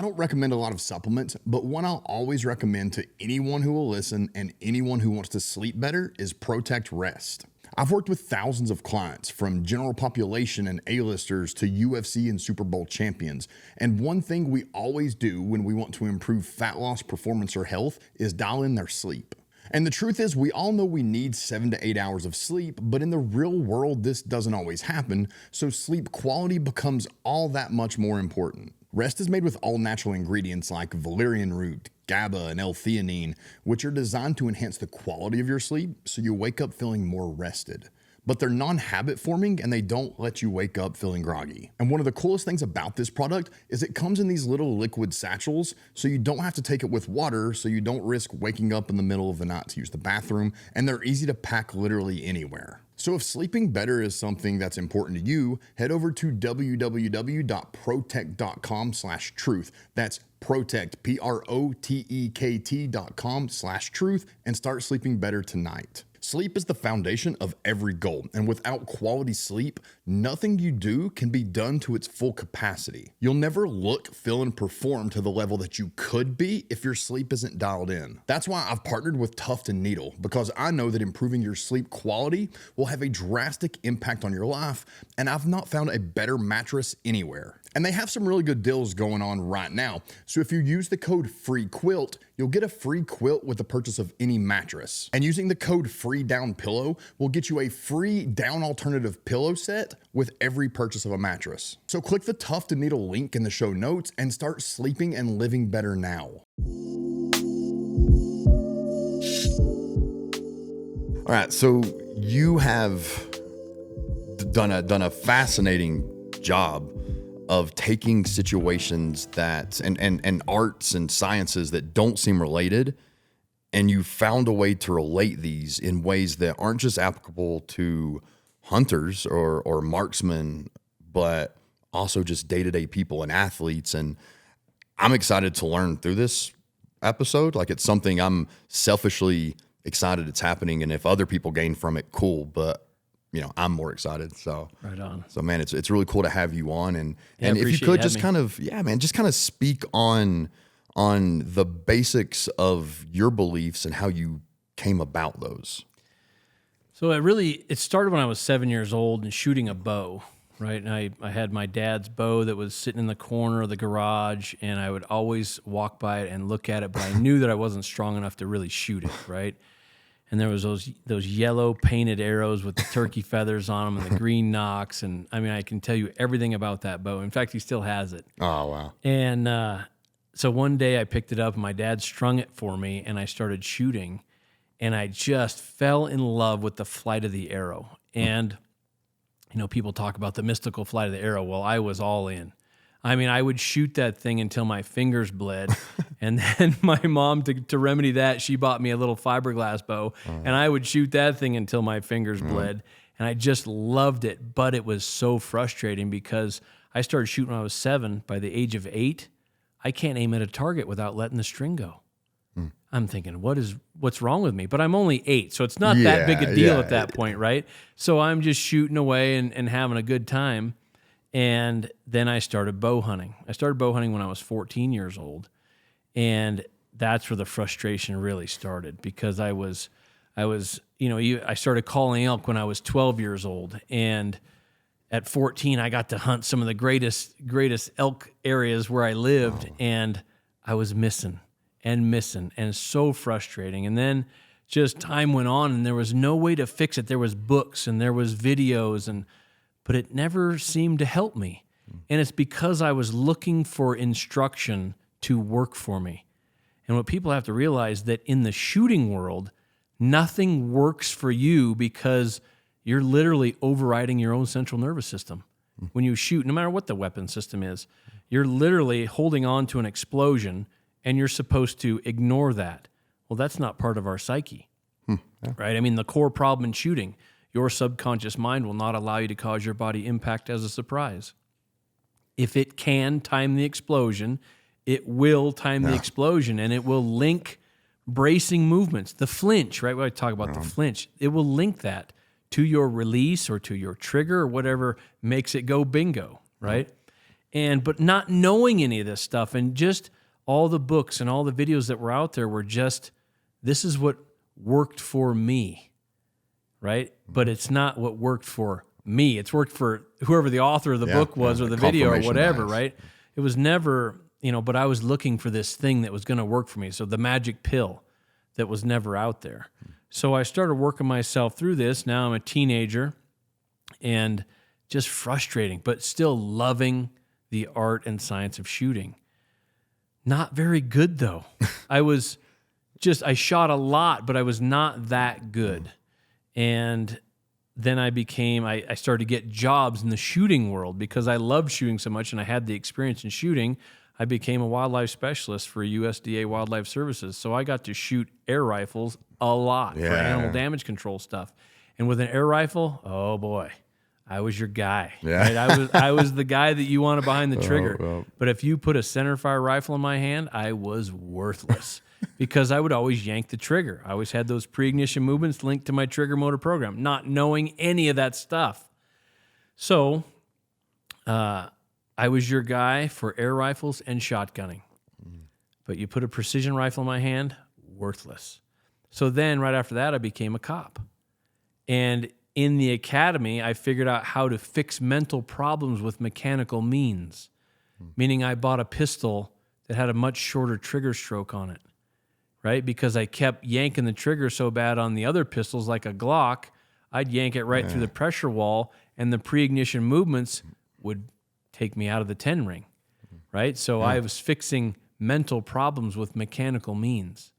don't recommend a lot of supplements, but one I'll always recommend to anyone who will listen and anyone who wants to sleep better is Protect Rest. I've worked with thousands of clients, from general population and A-listers to UFC and Super Bowl champions. And one thing we always do when we want to improve fat loss, performance, or health is dial in their sleep. And the truth is, we all know we need 7 to 8 hours of sleep, but in the real world, this doesn't always happen, so sleep quality becomes all that much more important. Rest is made with all natural ingredients like valerian root, GABA, and L-theanine, which are designed to enhance the quality of your sleep so you wake up feeling more rested. But they're non-habit forming and they don't let you wake up feeling groggy. And one of the coolest things about this product is it comes in these little liquid satchels, so you don't have to take it with water, so you don't risk waking up in the middle of the night to use the bathroom, and they're easy to pack literally anywhere. So if sleeping better is something that's important to you, head over to www.protect.com/truth. That's Protect, PROTEKT.com/truth, and start sleeping better tonight. Sleep is the foundation of every goal, and without quality sleep, nothing you do can be done to its full capacity. You'll never look, feel, and perform to the level that you could be if your sleep isn't dialed in. That's why I've partnered with Tuft & Needle, because I know that improving your sleep quality will have a drastic impact on your life, and I've not found a better mattress anywhere. And they have some really good deals going on right now. So if you use the code FREEQUILT, you'll get a free quilt with the purchase of any mattress. And using the code FREEDOWNPILLOW will get you a free down alternative pillow set with every purchase of a mattress. So click the Tuft & Needle link in the show notes and start sleeping and living better now. All right, so you have done a fascinating job of taking situations that and arts and sciences that don't seem related, and you found a way to relate these in ways that aren't just applicable to hunters or marksmen, but also just day-to-day people and athletes. And I'm excited to learn through this episode. Like, it's something I'm selfishly excited it's happening, and if other people gain from it, cool. But I'm more excited. So right on. So man, it's really cool to have you on, and if you could just kind of speak on the basics of your beliefs and how you came about those. So it started when I was 7 years old and shooting a bow, right? And I had my dad's bow that was sitting in the corner of the garage, and I would always walk by it and look at it, but I knew that I wasn't strong enough to really shoot it, right? And there was those yellow painted arrows with the turkey feathers on them and the green nocks. And I mean, I can tell you everything about that bow. In fact, he still has it. Oh, wow. And so one day I picked it up and my dad strung it for me and I started shooting. And I just fell in love with the flight of the arrow. And, people talk about the mystical flight of the arrow. Well, I was all in. I mean, I would shoot that thing until my fingers bled. And then my mom, to remedy that, she bought me a little fiberglass bow. And I would shoot that thing until my fingers bled. And I just loved it. But it was so frustrating because I started shooting when I was 7. By the age of 8, I can't aim at a target without letting the string go. I'm thinking, what's wrong with me? But I'm only 8, so it's not that big a deal at that point, right? So I'm just shooting away and having a good time. And then I started bow hunting. I started bow hunting when I was 14 years old. And that's where the frustration really started, because I started calling elk when I was 12 years old. And at 14, I got to hunt some of the greatest elk areas where I lived. And I was missing, and so frustrating. And then just time went on and there was no way to fix it. There was books and there was videos, but it never seemed to help me. And it's because I was looking for instruction to work for me. And what people have to realize, that in the shooting world, nothing works for you because you're literally overriding your own central nervous system. When you shoot, no matter what the weapon system is, you're literally holding on to an explosion and you're supposed to ignore that. Well, that's not part of our psyche, right? I mean, the core problem in shooting, your subconscious mind will not allow you to cause your body impact as a surprise. If it can time the explosion, it will time the explosion, and it will link bracing movements. The flinch, right? When I talk about the flinch, it will link that to your release or to your trigger or whatever makes it go bingo, right? but not knowing any of this stuff, and just all the books and all the videos that were out there were just, this is what worked for me, right? But it's not what worked for me. It's worked for whoever the author of the book was, or the video or whatever, right? It was never, but I was looking for this thing that was going to work for me. So the magic pill that was never out there. So I started working myself through this. Now I'm a teenager, and just frustrating, but still loving the art and science of shooting. Not very good though. I shot a lot, but I was not that good. And then I started to get jobs in the shooting world because I loved shooting so much and I had the experience in shooting. I became a wildlife specialist for USDA Wildlife Services. So I got to shoot air rifles a lot for animal damage control stuff. And with an air rifle, oh boy, I was your guy. Yeah. Right? I was the guy that you wanted behind the trigger. But if you put a centerfire rifle in my hand, I was worthless because I would always yank the trigger. I always had those pre-ignition movements linked to my trigger motor program, not knowing any of that stuff. So I was your guy for air rifles and shotgunning. But you put a precision rifle in my hand, worthless. So then right after that, I became a cop. And in the academy, I figured out how to fix mental problems with mechanical means, meaning I bought a pistol that had a much shorter trigger stroke on it, right? Because I kept yanking the trigger so bad on the other pistols, like a Glock, I'd yank it right through the pressure wall, and the pre-ignition movements would take me out of the 10 ring, right? So I was fixing mental problems with mechanical means.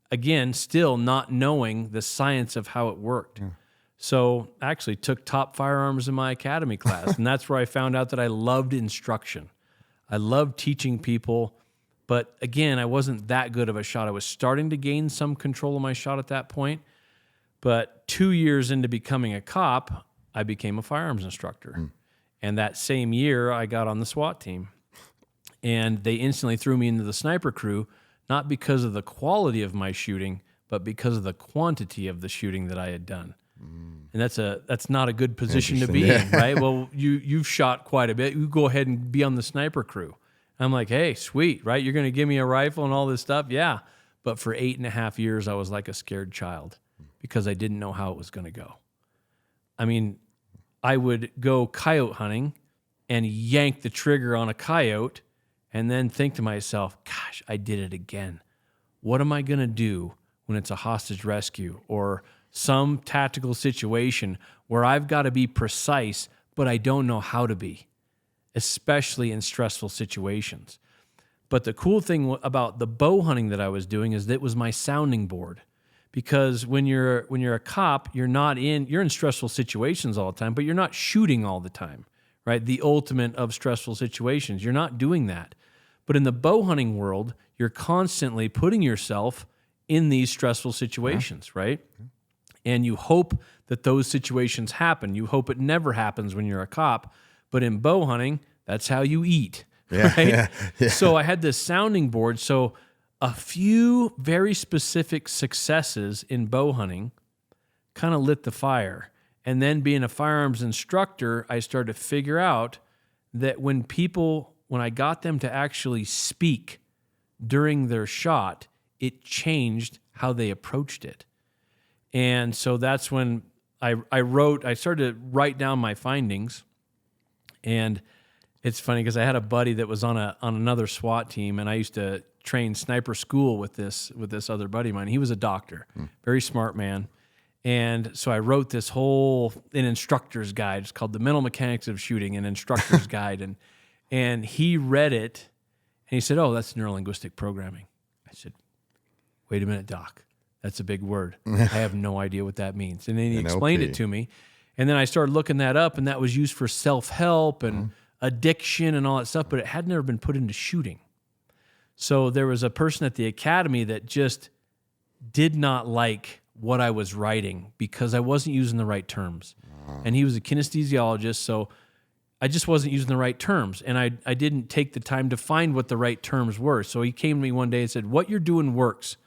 Again, still not knowing the science of how it worked. So I actually took top firearms in my academy class, and that's where I found out that I loved instruction. I loved teaching people, but again, I wasn't that good of a shot. I was starting to gain some control of my shot at that point, but 2 years into becoming a cop, I became a firearms instructor. And that same year, I got on the SWAT team, and they instantly threw me into the sniper crew, not because of the quality of my shooting, but because of the quantity of the shooting that I had done. And that's not a good position to be in, right? Well, you've shot quite a bit. You go ahead and be on the sniper crew. I'm like, hey, sweet, right? You're going to give me a rifle and all this stuff? Yeah. But for 8.5 years, I was like a scared child because I didn't know how it was going to go. I mean, I would go coyote hunting and yank the trigger on a coyote and then think to myself, gosh, I did it again. What am I going to do when it's a hostage rescue or some tactical situation where I've got to be precise, but I don't know how to be, especially in stressful situations? But the cool thing about the bow hunting that I was doing is that it was my sounding board. Because when you're a cop, you're in stressful situations all the time, but you're not shooting all the time, right? The ultimate of stressful situations. You're not doing that. But in the bow hunting world, you're constantly putting yourself in these stressful situations, right? And you hope that those situations happen. You hope it never happens when you're a cop. But in bow hunting, that's how you eat, right? So I had this sounding board. So a few very specific successes in bow hunting kind of lit the fire. And then being a firearms instructor, I started to figure out that when I got them to actually speak during their shot, it changed how they approached it. And so that's when I started to write down my findings. And it's funny because I had a buddy that was on another SWAT team, and I used to train sniper school with this other buddy of mine. He was a doctor, very smart man. And so I wrote this an instructor's guide. It's called The Mental Mechanics of Shooting, an instructor's guide. And he read it, and he said, oh, that's neurolinguistic programming. I said, wait a minute, Doc. That's a big word. I have no idea what that means. And then he explained it to me. And then I started looking that up, and that was used for self-help and addiction and all that stuff, but it had never been put into shooting. So there was a person at the academy that just did not like what I was writing because I wasn't using the right terms. And he was a kinesthesiologist, so I just wasn't using the right terms. And I didn't take the time to find what the right terms were. So he came to me one day and said, what you're doing works,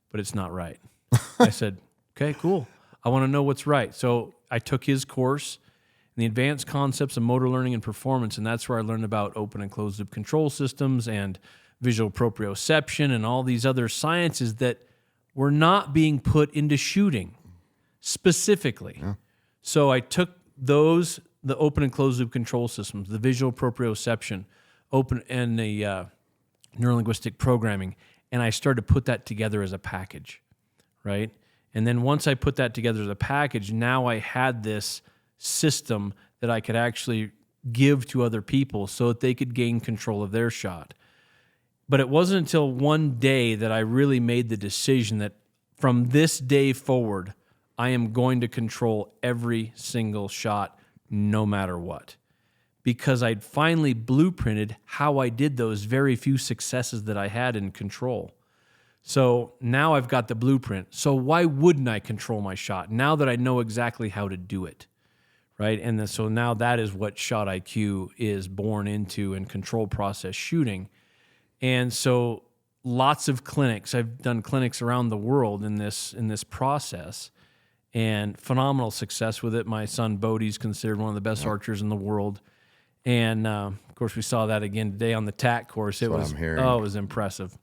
but it's not right. I said, okay, cool. I want to know what's right. So I took his course. the advanced concepts of motor learning and performance. And that's where I learned about open and closed loop control systems and visual proprioception and all these other sciences that were not being put into shooting specifically. Yeah. So I took those, the open and closed loop control systems, the visual proprioception, open and the neurolinguistic programming, and I started to put that together as a package, right? And then once I put that together as a package, now I had this system that I could actually give to other people so that they could gain control of their shot. But it wasn't until one day that I really made the decision that from this day forward, I am going to control every single shot, no matter what. Because I'd finally blueprinted how I did those very few successes that I had in control. So now I've got the blueprint. So why wouldn't I control my shot now that I know exactly how to do it, right? And then, so now that is what Shot IQ is born into in control process shooting. And so lots of clinics, I've done clinics around the world in this process, and phenomenal success with it. My son Bodie's considered one of the best archers in the world. And of course, we saw that again today on the TAC course. It was impressive.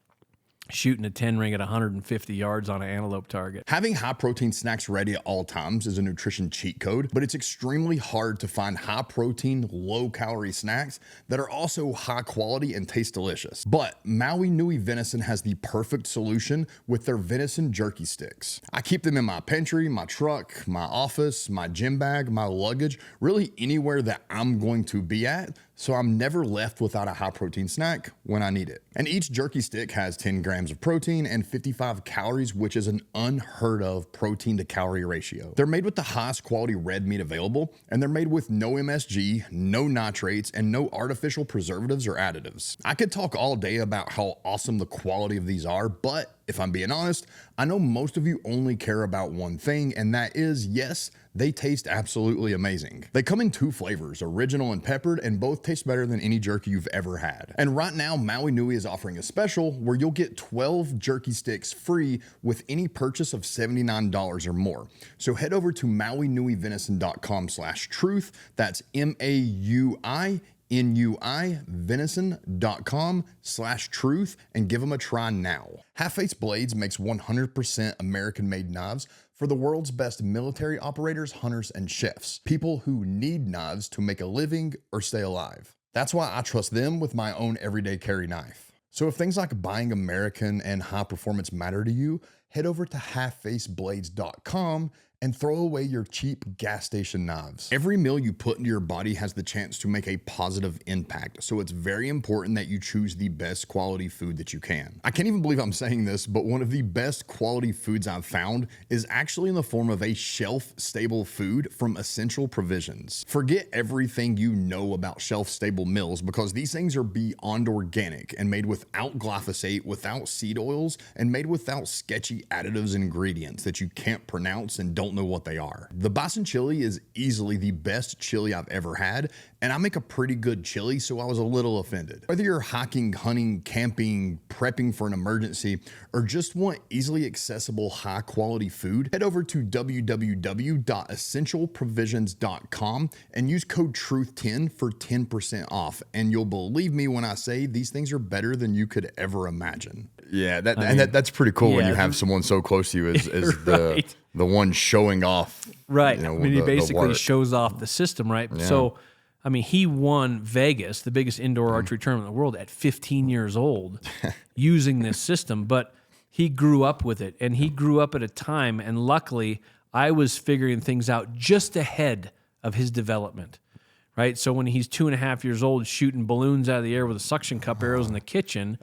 Shooting a 10 ring at 150 yards on an antelope target. Having high protein snacks ready at all times is a nutrition cheat code, but it's extremely hard to find high protein, low calorie snacks that are also high quality and taste delicious. But Maui Nui Venison has the perfect solution with their venison jerky sticks. I keep them in my pantry, my truck, my office, my gym bag, my luggage, really anywhere that I'm going to be at, so I'm never left without a high protein snack when I need it. And each jerky stick has 10 grams of protein and 55 calories, which is an unheard of protein to calorie ratio. They're made with the highest quality red meat available, and they're made with no MSG, no nitrates, and no artificial preservatives or additives. I could talk all day about how awesome the quality of these are, but if I'm being honest, I know most of you only care about one thing, and that is, yes, they taste absolutely amazing. They come in 2 flavors, original and peppered, and both taste better than any jerky you've ever had. And right now, Maui Nui is offering a special where you'll get 12 jerky sticks free with any purchase of $79 or more. So head over to mauinuivenison.com/truth. That's MAUI venison.com/truth and give them a try now. Half-Face Blades makes 100% American-made knives for the world's best military operators, hunters, and chefs, people who need knives to make a living or stay alive. That's why I trust them with my own everyday carry knife. So if things like buying American and high performance matter to you, head over to halffaceblades.com and throw away your cheap gas station knives. Every meal you put into your body has the chance to make a positive impact, so it's very important that you choose the best quality food that you can. I can't even believe I'm saying this, but one of the best quality foods I've found is actually in the form of a shelf-stable food from Essential Provisions. Forget everything you know about shelf-stable meals, because these things are beyond organic and made without glyphosate, without seed oils, and made without sketchy additives and ingredients that you can't pronounce and don't know what they are. The bison chili is easily the best chili I've ever had, and I make a pretty good chili, so I was a little offended. Whether you're hiking, hunting, camping, prepping for an emergency, or just want easily accessible, high quality food, head over to www.essentialprovisions.com and use code TRUTH10 for 10% off. And you'll believe me when I say these things are better than you could ever imagine. Yeah, that's pretty cool when you have someone so close to you as right. the one showing off. Right. You know, I mean, he basically shows off the system, right? Yeah. So, I mean, he won Vegas, the biggest indoor archery tournament in the world, at 15 years old using this system. But he grew up with it, and he grew up at a time, and luckily, I was figuring things out just ahead of his development, right? So when he's 2.5 years old, shooting balloons out of the air with a suction cup arrows in the kitchen,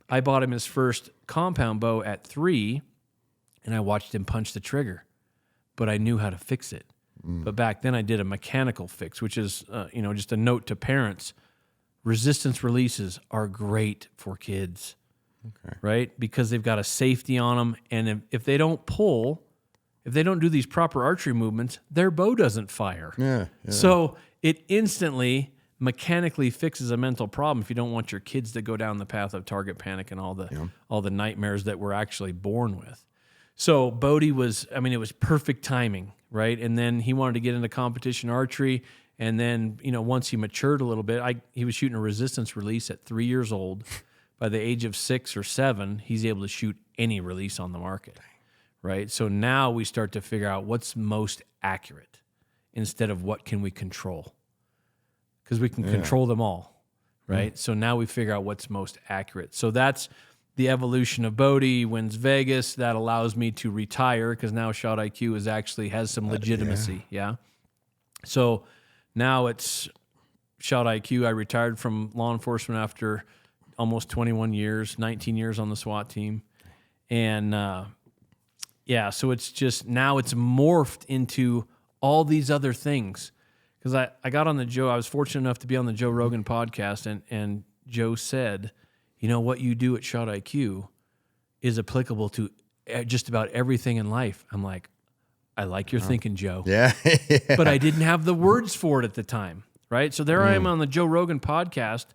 I bought him his first compound bow at 3, and I watched him punch the trigger, but I knew how to fix it. But back then I did a mechanical fix, which is, just a note to parents. Resistance releases are great for kids, right? Because they've got a safety on them. And if they don't pull, if they don't do these proper archery movements, their bow doesn't fire. Yeah. So it instantly mechanically fixes a mental problem if you don't want your kids to go down the path of target panic and all the nightmares that we're actually born with. So Bodie it was perfect timing, right? And then he wanted to get into competition archery, And then, once he matured a little bit, he was shooting a resistance release at 3 years old. By the age of 6 or 7, he's able to shoot any release on the market, right? So now we start to figure out what's most accurate instead of what can we control, because we can control them all, right? So now we figure out what's most accurate. So that's the evolution of Bodie. Wins Vegas. That allows me to retire because now Shot IQ has some legitimacy. So now it's Shot IQ. I retired from law enforcement after almost 21 years, 19 years on the SWAT team. And so it's just, now it's morphed into all these other things. Because I got on I was fortunate enough to be on the Joe Rogan podcast, and Joe said, what you do at Shot IQ is applicable to just about everything in life. I'm like, I like your thinking, Joe. Yeah. But I didn't have the words for it at the time, right? So there I am on the Joe Rogan podcast,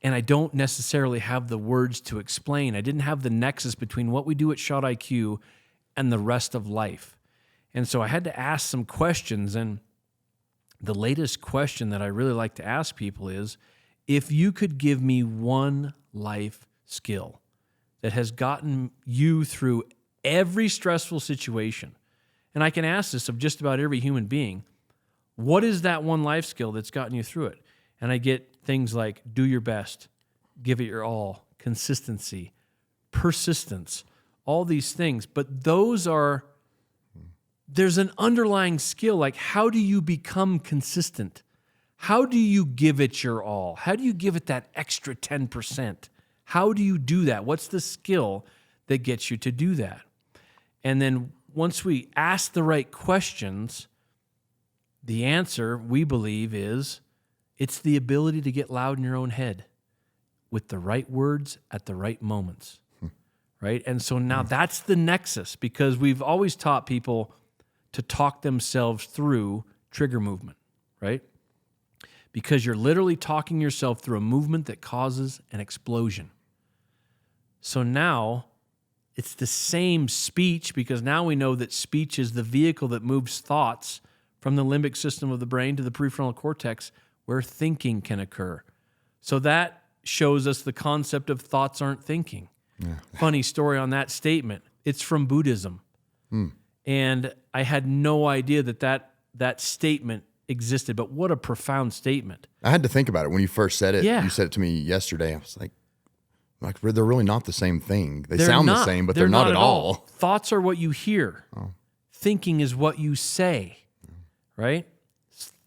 and I don't necessarily have the words to explain. I didn't have the nexus between what we do at Shot IQ and the rest of life. And so I had to ask some questions. And the latest question that I really like to ask people is, if you could give me one life skill that has gotten you through every stressful situation, and I can ask this of just about every human being, what is that one life skill that's gotten you through it? And I get things like do your best, give it your all, consistency, persistence, all these things. But there's an underlying skill. Like, how do you become consistent? How do you give it your all? How do you give it that extra 10%? How do you do that? What's the skill that gets you to do that? And then once we ask the right questions, the answer, we believe, is it's the ability to get loud in your own head with the right words at the right moments, right? And so now that's the nexus, because we've always taught people to talk themselves through trigger movement, right? Because you're literally talking yourself through a movement that causes an explosion. So now it's the same speech, because now we know that speech is the vehicle that moves thoughts from the limbic system of the brain to the prefrontal cortex, where thinking can occur. So that shows us the concept of thoughts aren't thinking. Yeah. Funny story on that statement. It's from Buddhism. And I had no idea that statement existed, but what a profound statement. I had to think about it when you first said it. Yeah. You said it to me yesterday. I was like, they're really not the same thing. They sound the same, but they're not at all. Thoughts are what you hear. Thinking is what you say, right?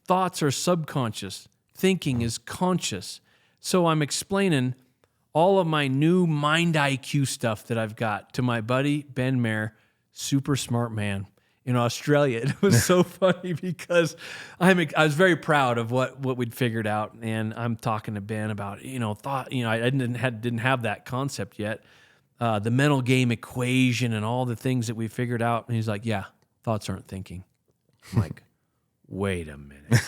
Thoughts are subconscious. Thinking is conscious. So I'm explaining all of my new mind IQ stuff that I've got to my buddy, Ben Mayer, super smart man in Australia. It was so funny because I was very proud of what we'd figured out. And I'm talking to Ben about, I didn't have that concept yet. The mental game equation and all the things that we figured out. And he's like, yeah, thoughts aren't thinking. I'm like, wait a minute.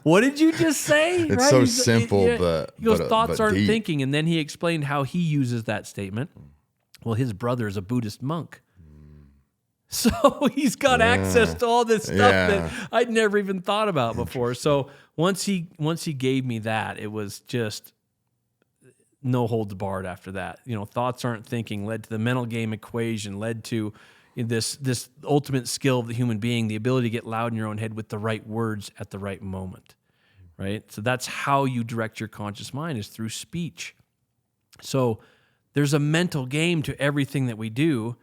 What did you just say? It's so simple, but he goes, thoughts aren't deep. thinking. And then he explained how he uses that statement. Well, his brother is a Buddhist monk. So he's got access to all this stuff that I'd never even thought about before. So once he gave me that, it was just no holds barred after that. Thoughts aren't thinking led to the mental game equation, led to this ultimate skill of the human being, the ability to get loud in your own head with the right words at the right moment, right? So that's how you direct your conscious mind, is through speech. So there's a mental game to everything that we do,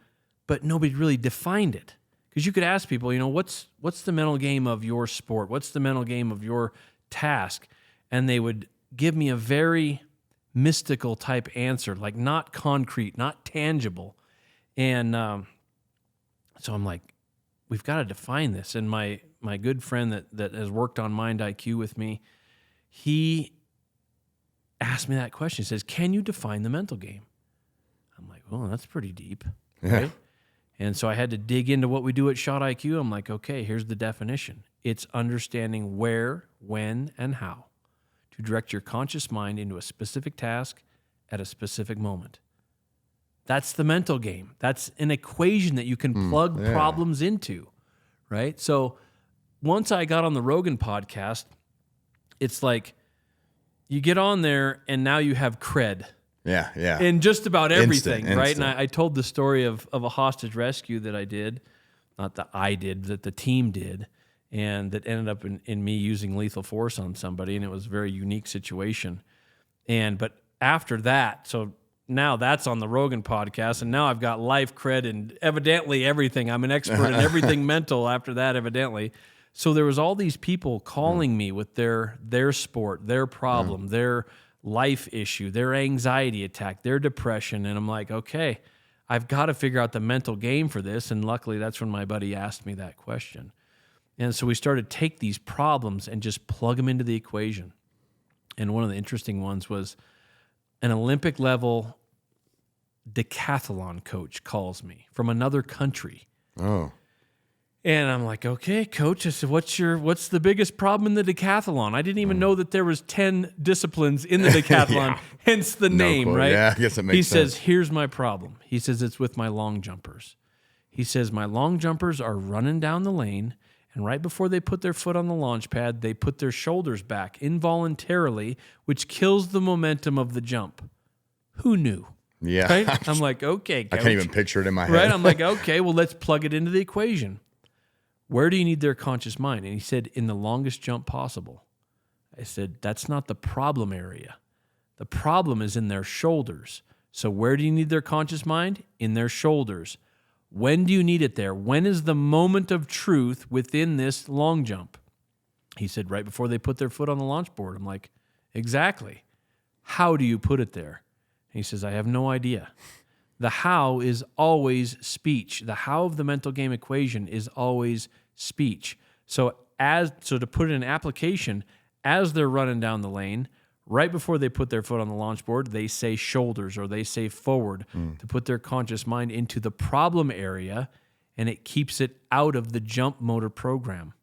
but nobody really defined it. Because you could ask people, what's the mental game of your sport? What's the mental game of your task? And they would give me a very mystical type answer, like not concrete, not tangible. And so I'm like, we've got to define this. And my good friend that has worked on Mind IQ with me, he asked me that question. He says, can you define the mental game? I'm like, well, that's pretty deep, right? And so I had to dig into what we do at Shot IQ. I'm like, okay, here's the definition. It's understanding where, when, and how to direct your conscious mind into a specific task at a specific moment. That's the mental game. That's an equation that you can plug problems into, right? So once I got on the Rogan podcast, it's like you get on there and now you have cred. Yeah, yeah. In just about everything, right? Instant. And I told the story of a hostage rescue that I did, not that I did, that the team did, and that ended up in me using lethal force on somebody, and it was a very unique situation. But after that, so now that's on the Rogan podcast, and now I've got life cred and evidently everything. I'm an expert in everything mental after that, evidently. So there was all these people calling me with their sport, their problem, their life issue, their anxiety attack, their depression. And I'm like, okay, I've got to figure out the mental game for this. And luckily, that's when my buddy asked me that question. And so we started to take these problems and just plug them into the equation. And one of the interesting ones was an Olympic level decathlon coach calls me from another country. Oh. And I'm like, okay, coach. I said, what's the biggest problem in the decathlon? I didn't even know that there was 10 disciplines in the decathlon, hence the name, clue. right? Yeah, I guess it makes sense. He says, here's my problem. He says, it's with my long jumpers. He says, my long jumpers are running down the lane, and right before they put their foot on the launch pad, they put their shoulders back involuntarily, which kills the momentum of the jump. Who knew? Yeah. Right? I'm like, okay, coach. I can't even picture it in my head. Right? I'm like, okay, well, let's plug it into the equation. Where do you need their conscious mind? And he said, in the longest jump possible. I said, that's not the problem area. The problem is in their shoulders. So where do you need their conscious mind? In their shoulders. When do you need it there? When is the moment of truth within this long jump? He said, right before they put their foot on the launch board. I'm like, exactly. How do you put it there? And he says, I have no idea. The how is always speech. The how of the mental game equation is always speech. So to put it in application, as they're running down the lane, right before they put their foot on the launch board, they say shoulders or they say forward to put their conscious mind into the problem area, and it keeps it out of the jump motor program,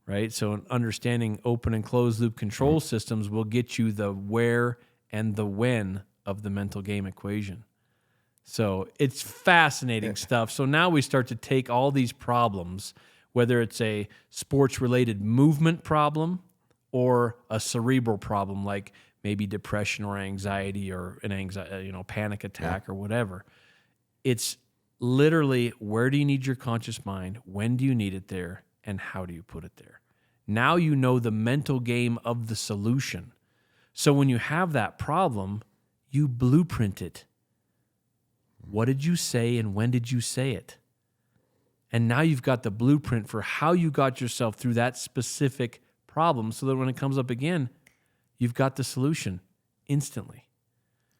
right? So understanding open and closed loop control systems will get you the where and the when of the mental game equation. So it's fascinating stuff. So now we start to take all these problems, whether it's a sports-related movement problem or a cerebral problem like maybe depression or anxiety or an panic attack or whatever. It's literally, where do you need your conscious mind? When do you need it there? And how do you put it there? Now you know the mental game of the solution. So when you have that problem, you blueprint it. What did you say and when did you say it? And now you've got the blueprint for how you got yourself through that specific problem so that when it comes up again, you've got the solution instantly.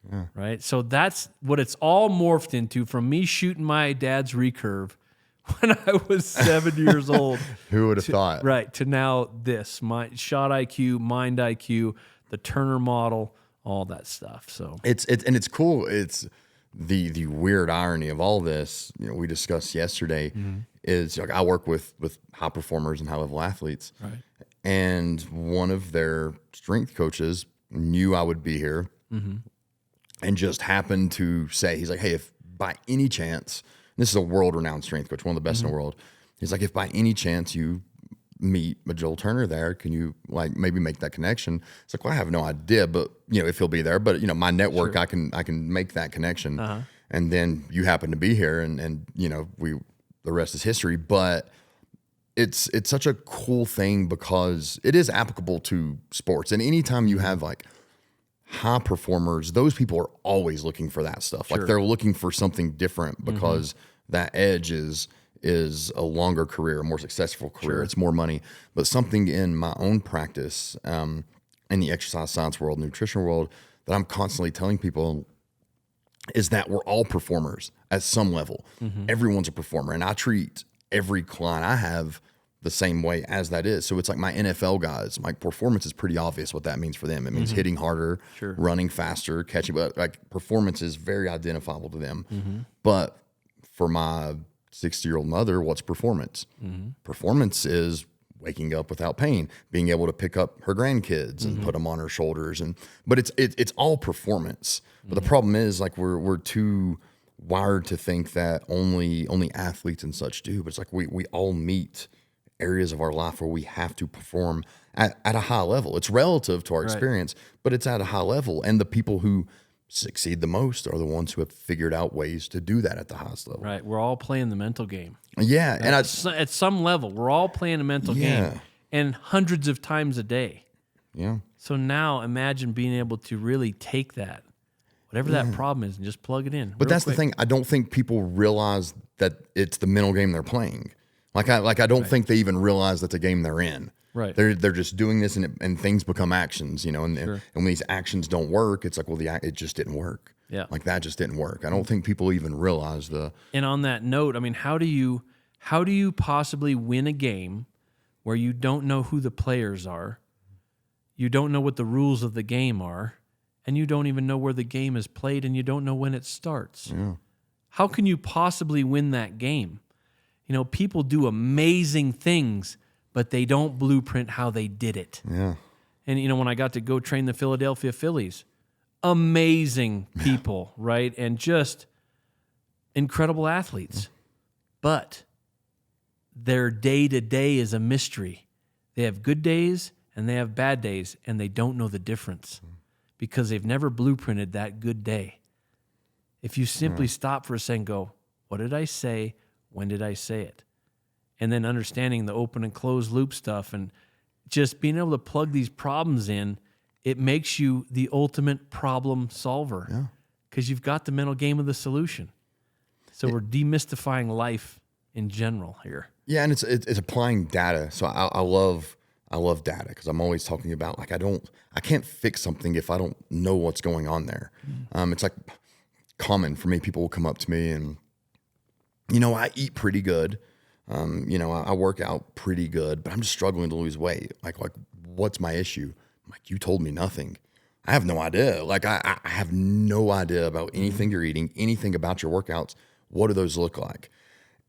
Yeah. Right? So that's what it's all morphed into, from me shooting my dad's recurve when I was 7 years old. Who would have thought? Right, to now this, my shot IQ, mind IQ, the Turner model, all that stuff. So it's cool. It's the weird irony of all this, we discussed yesterday, is like I work with high performers and high level athletes, right. And one of their strength coaches knew I would be here, and just happened to say, he's like, hey, if by any chance, this is a world renowned strength coach, one of the best in the world. He's like, if by any chance you meet a Joel Turner there, can you like maybe make that connection? It's like, well, I have no idea, but if he'll be there, but my network, sure. I can make that connection. And then you happen to be here, and the rest is history. But it's such a cool thing because it is applicable to sports. And anytime you have like high performers, those people are always looking for that stuff. Sure. Like they're looking for something different because that edge is a longer career, a more successful career. Sure. It's more money. But something in my own practice, in the exercise science world, nutrition world, that I'm constantly telling people is that we're all performers at some level. Everyone's a performer. And I treat every client I have the same way as that is. So it's like my NFL guys, my performance is pretty obvious what that means for them. It means hitting harder, sure. running faster, catching, but like performance is very identifiable to them. But for my 60-year-old mother, what's performance? Performance is waking up without pain, being able to pick up her grandkids and put them on her shoulders. But it's all performance. But the problem is like we're too wired to think that only athletes and such do. But it's like we all meet areas of our life where we have to perform at a high level. It's relative to our experience, but it's at a high level. And the people who succeed the most are the ones who have figured out ways to do that at the highest level. Right. We're all playing the mental game. Yeah. And At some level, we're all playing a mental game, and hundreds of times a day. Yeah. So now imagine being able to really take that, whatever that problem is, and just plug it in. But that's the thing. I don't think people realize that it's the mental game they're playing. I don't think they even realize that's a game they're in. Right. They're just doing this, and things become actions, and when these actions don't work, it's like, well, it just didn't work. Yeah. Like that just didn't work. I don't think people even realize And on that note, I mean, how do you possibly win a game where you don't know who the players are, you don't know what the rules of the game are, and you don't even know where the game is played, and you don't know when it starts? Yeah. How can you possibly win that game? People do amazing things, but they don't blueprint how they did it. Yeah. And, when I got to go train the Philadelphia Phillies, amazing people, right? And just incredible athletes. But their day-to-day is a mystery. They have good days and they have bad days, and they don't know the difference because they've never blueprinted that good day. If you simply stop for a second and go, what did I say? When did I say it? And then understanding the open and closed loop stuff and just being able to plug these problems in, it makes you the ultimate problem solver because you've got the mental game of the solution. So we're demystifying life in general here. Yeah, and it's applying data. So I love data because I'm always talking about, like, I can't fix something if I don't know what's going on there. It's like common for me. People will come up to me and, I eat pretty good. I work out pretty good, but I'm just struggling to lose weight. Like what's my issue? I'm like, you told me nothing. I have no idea. Like I have no idea about anything you're eating, anything about your workouts. What do those look like?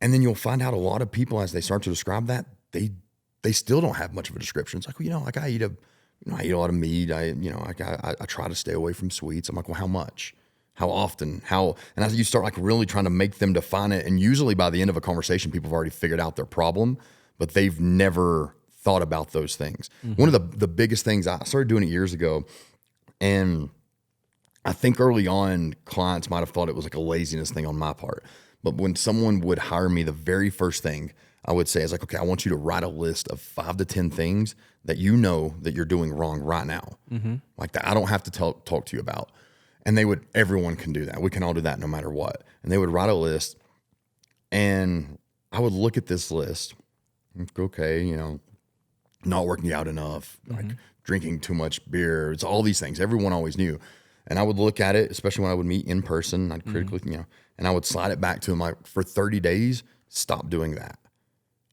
And then you'll find out a lot of people, as they start to describe that, they still don't have much of a description. It's like, I eat a lot of meat. I try to stay away from sweets. I'm like, well, how much? How often? And as you start like really trying to make them define it, and usually by the end of a conversation, people have already figured out their problem, but they've never thought about those things. One of the biggest things, I started doing it years ago, and I think early on clients might have thought it was like a laziness thing on my part. But when someone would hire me, the very first thing I would say is like, okay, I want you to write a list of 5 to 10 things that you know that you're doing wrong right now. Like that I don't have to talk to you about. And everyone can do that. We can all do that no matter what. And they would write a list, and I would look at this list. Okay, not working out enough, like drinking too much beer. It's all these things. Everyone always knew. And I would look at it, especially when I would meet in person. I'd critically, and I would slide it back to them like, for 30 days, stop doing that.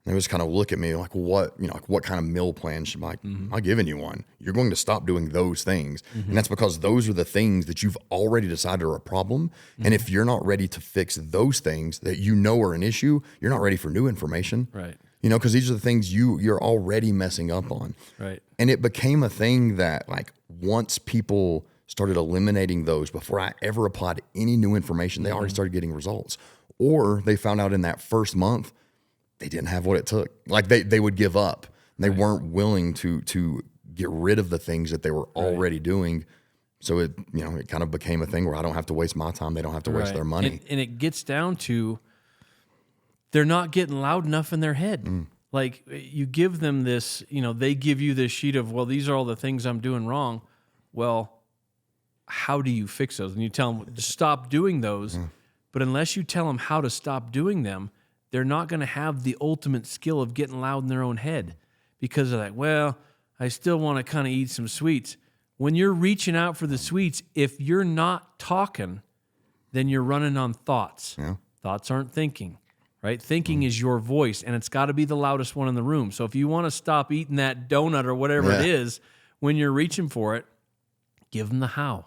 And they would just kind of look at me like, what kind of meal plan should I, I'm not giving you one. You're going to stop doing those things. And that's because those are the things that you've already decided are a problem. And if you're not ready to fix those things that are an issue, you're not ready for new information. Right. Because these are the things you're already messing up on. Right. And it became a thing that, like, once people started eliminating those before I ever applied any new information, they already started getting results. Or they found out in that first month they didn't have what it took. Like they would give up. They weren't willing to get rid of the things that they were already doing. So it kind of became a thing where I don't have to waste my time. They don't have to waste their money. And it gets down to they're not getting loud enough in their head. Like you give them this, they give you this sheet of, well, these are all the things I'm doing wrong. Well, how do you fix those? And you tell them, stop doing those. But unless you tell them how to stop doing them, they're not going to have the ultimate skill of getting loud in their own head because they're like, well, I still want to kind of eat some sweets. When you're reaching out for the sweets, if you're not talking, then you're running on thoughts. Yeah. Thoughts aren't thinking, right? Thinking is your voice, and it's got to be the loudest one in the room. So if you want to stop eating that donut or whatever it is, when you're reaching for it, give them the how.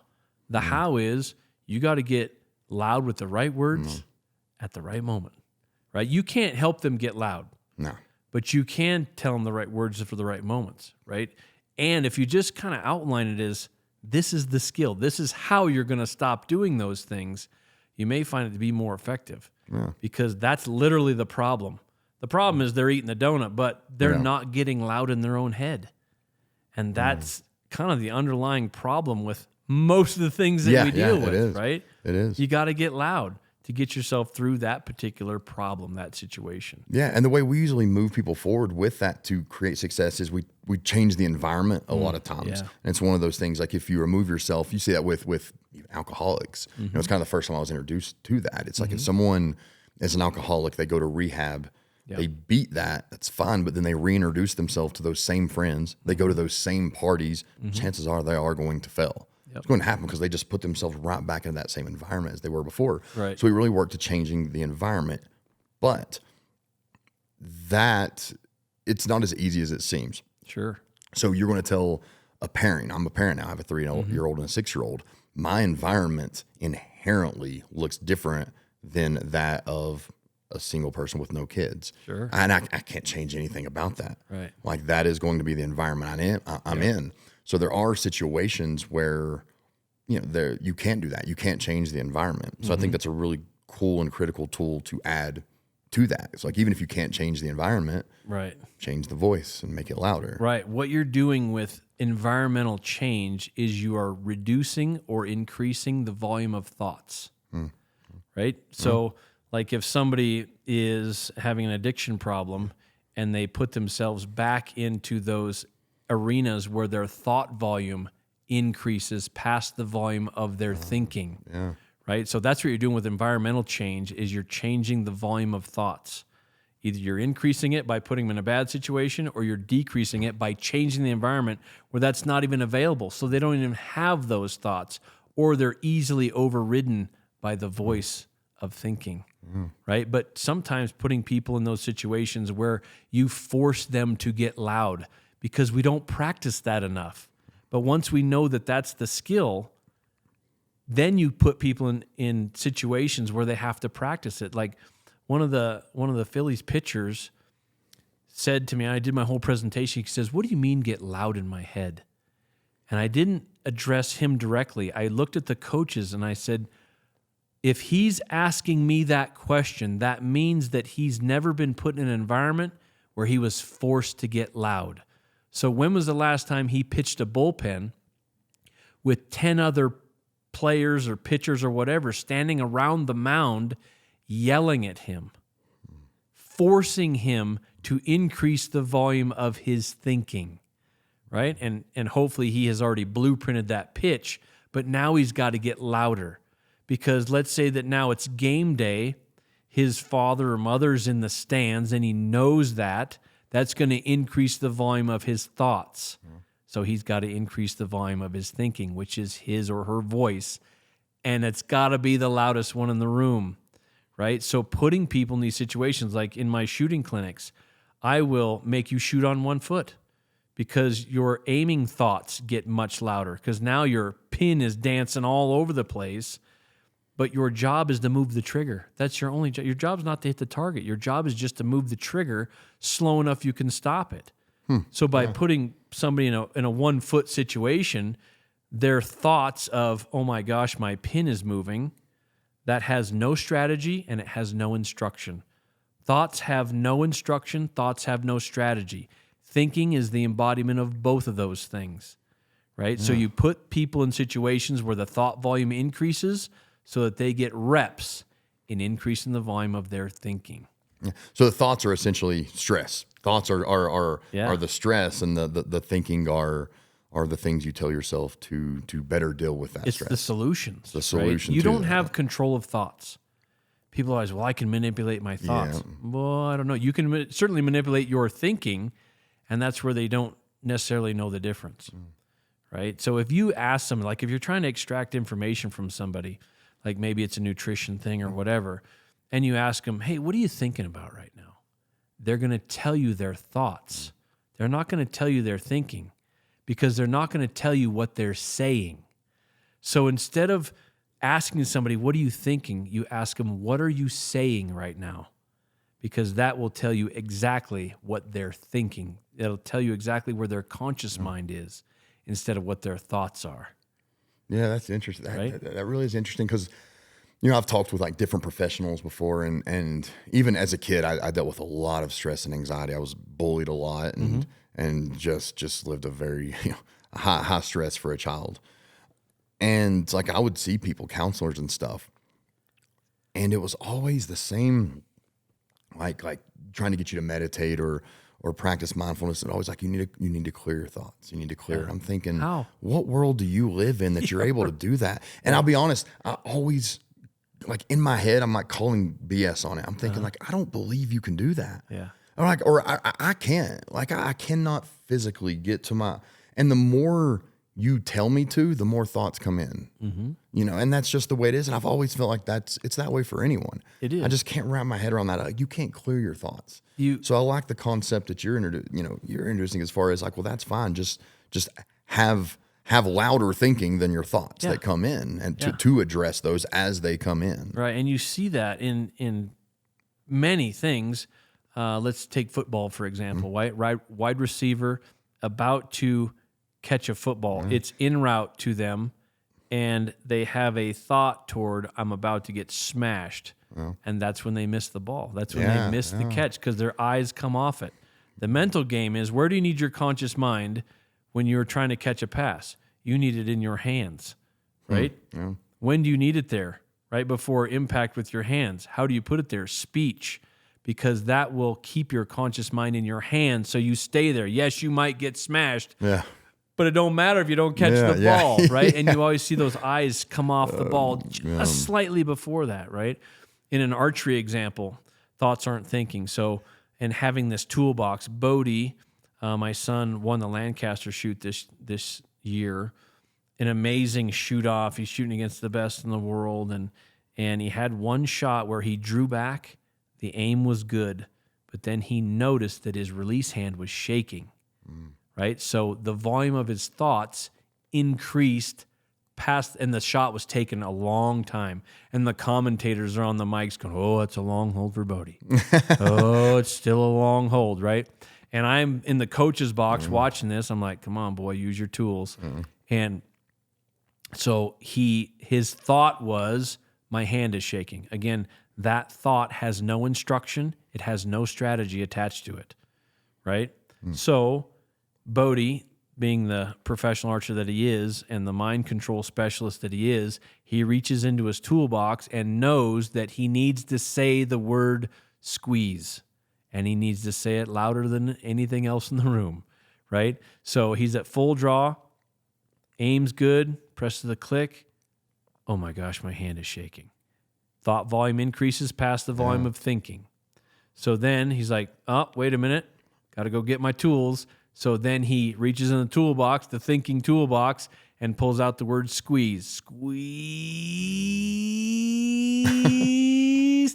The how is you got to get loud with the right words at the right moment, right? You can't help them get loud. No. But you can tell them the right words for the right moments, right? And if you just kind of outline it as this is the skill, this is how you're going to stop doing those things, you may find it to be more effective because that's literally the problem. The problem is they're eating the donut, but they're Yeah. not getting loud in their own head. And that's kind of the underlying problem with most of the things that we deal it with, is. right? It is. You got to get loud to get yourself through that particular problem, that situation. Yeah, and the way we usually move people forward with that to create success is we change the environment a lot of times. yeah. And it's one of those things, like if you remove yourself, you see that with even alcoholics. You know, it's kind of the first time I was introduced to that. It's like if someone is an alcoholic, they go to rehab, they beat that's fine, but then they reintroduce themselves to those same friends. They go to those same parties. Chances are they are going to fail. It's going to happen because they just put themselves right back into that same environment as they were before. Right. So we really work to changing the environment, but that it's not as easy as it seems. Sure. So you're going to tell a parent, I'm a parent now, I have a 3-year-old and a 6-year-old. My environment inherently looks different than that of a single person with no kids. Sure. And I can't change anything about that. Right. Like that is going to be the environment I'm in. So there are situations where, you know, you can't do that. You can't change the environment. So I think that's a really cool and critical tool to add to that. It's like, even if you can't change the environment, Right. change the voice and make it louder. Right. What you're doing with environmental change is you are reducing or increasing the volume of thoughts. Right. So, like if somebody is having an addiction problem and they put themselves back into those arenas where their thought volume increases past the volume of their thinking. Yeah. Right? So that's what you're doing with environmental change is you're changing the volume of thoughts. Either you're increasing it by putting them in a bad situation or you're decreasing it by changing the environment where that's not even available. So they don't even have those thoughts or they're easily overridden by the voice of thinking. Right? But sometimes putting people in those situations where you force them to get loud because we don't practice that enough. But once we know that that's the skill, then you put people in situations where they have to practice it. Like one of the Phillies pitchers said to me, I did my whole presentation, he says, "What do you mean get loud in my head?" And I didn't address him directly. I looked at the coaches and I said, if he's asking me that question, that means that he's never been put in an environment where he was forced to get loud. So when was the last time he pitched a bullpen with 10 other players or pitchers or whatever standing around the mound yelling at him, forcing him to increase the volume of his thinking, right? And hopefully he has already blueprinted that pitch, but now he's got to get louder. Because let's say that now it's game day, his father or mother's in the stands, and he knows that. That's going to increase the volume of his thoughts. So he's got to increase the volume of his thinking, which is his or her voice. And it's got to be the loudest one in the room, right? So putting people in these situations, like in my shooting clinics, I will make you shoot on one foot because your aiming thoughts get much louder because now your pin is dancing all over the place. But your job is to move the trigger. That's your only job. Your job's not to hit the target. Your job is just to move the trigger slow enough you can stop it. So by putting somebody in a 1 foot situation, their thoughts of, oh my gosh, my pin is moving, that has no strategy and it has no instruction. Thoughts have no instruction. Thoughts have no strategy. Thinking is the embodiment of both of those things, right? So you put people in situations where the thought volume increases so that they get reps in increasing the volume of their thinking. Yeah. So the thoughts are essentially stress. Thoughts are the stress, and the thinking are the things you tell yourself to better deal with that It's stress. the solutions. The solution Right? You to don't that. have control of thoughts. People are always, well, I can manipulate my thoughts. Yeah. Well, I don't know. You can certainly manipulate your thinking, and that's where they don't necessarily know the difference, right? So if you ask somebody, like if you're trying to extract information from somebody, like maybe it's a nutrition thing or whatever, and you ask them, hey, what are you thinking about right now? They're going to tell you their thoughts. They're not going to tell you their thinking because they're not going to tell you what they're saying. So instead of asking somebody, what are you thinking? You ask them, what are you saying right now? Because that will tell you exactly what they're thinking. It'll tell you exactly where their conscious mind is instead of what their thoughts are. Yeah, that's interesting. Right? That really is interesting because I've talked with like different professionals before, and even as a kid, I dealt with a lot of stress and anxiety. I was bullied a lot, and just lived a very high stress for a child. And like I would see people, counselors and stuff, and it was always the same, like trying to get you to meditate or practice mindfulness. And always like you need to clear your thoughts. You need to clear it. I'm thinking, How? What world do you live in that you're able to do that? And I'll be honest, I always like in my head, I'm like calling BS on it. I'm thinking like I don't believe you can do that. Yeah. Or I can't. Like I cannot physically get to my. And the more you tell me to, the more thoughts come in. And that's just the way it is. And I've always felt like it's that way for anyone. It is. I just can't wrap my head around that. Like, you can't clear your thoughts. So I like the concept that you're introducing as far as like, well, that's fine. Just have louder thinking than your thoughts that come in, and to address those as they come in. Right. And you see that in many things. Let's take football, for example. Wide receiver about to catch a football. It's en route to them, and they have a thought toward, I'm about to get smashed. And that's when they miss the ball. That's when they miss the catch because their eyes come off it. The mental game is, where do you need your conscious mind when you're trying to catch a pass? You need it in your hands, right? When do you need it there? Right before impact with your hands. How do you put it there? Speech. Because that will keep your conscious mind in your hands so you stay there. Yes, you might get smashed. Yeah. But it don't matter if you don't catch the ball, right? And you always see those eyes come off the ball just slightly before that, right? In an archery example, thoughts aren't thinking. So, and having this toolbox, Bodie, my son won the Lancaster shoot this year, an amazing shoot off. He's shooting against the best in the world, and he had one shot where he drew back. The aim was good, but then he noticed that his release hand was shaking. Right? So the volume of his thoughts increased past, and the shot was taken a long time. And the commentators are on the mics going, oh, it's a long hold for Bodie. Oh, it's still a long hold, right? And I'm in the coach's box watching this. I'm like, come on, boy, use your tools. And so his thought was, my hand is shaking. Again, that thought has no instruction. It has no strategy attached to it, right? So Bodie, being the professional archer that he is and the mind control specialist that he is, he reaches into his toolbox and knows that he needs to say the word squeeze, and he needs to say it louder than anything else in the room, right? So he's at full draw, aim's good, presses the click. Oh my gosh, my hand is shaking. Thought volume increases past the volume of thinking. So then he's like, oh, wait a minute, got to go get my tools. So then he reaches in the toolbox, the thinking toolbox, and pulls out the word squeeze. Squeeze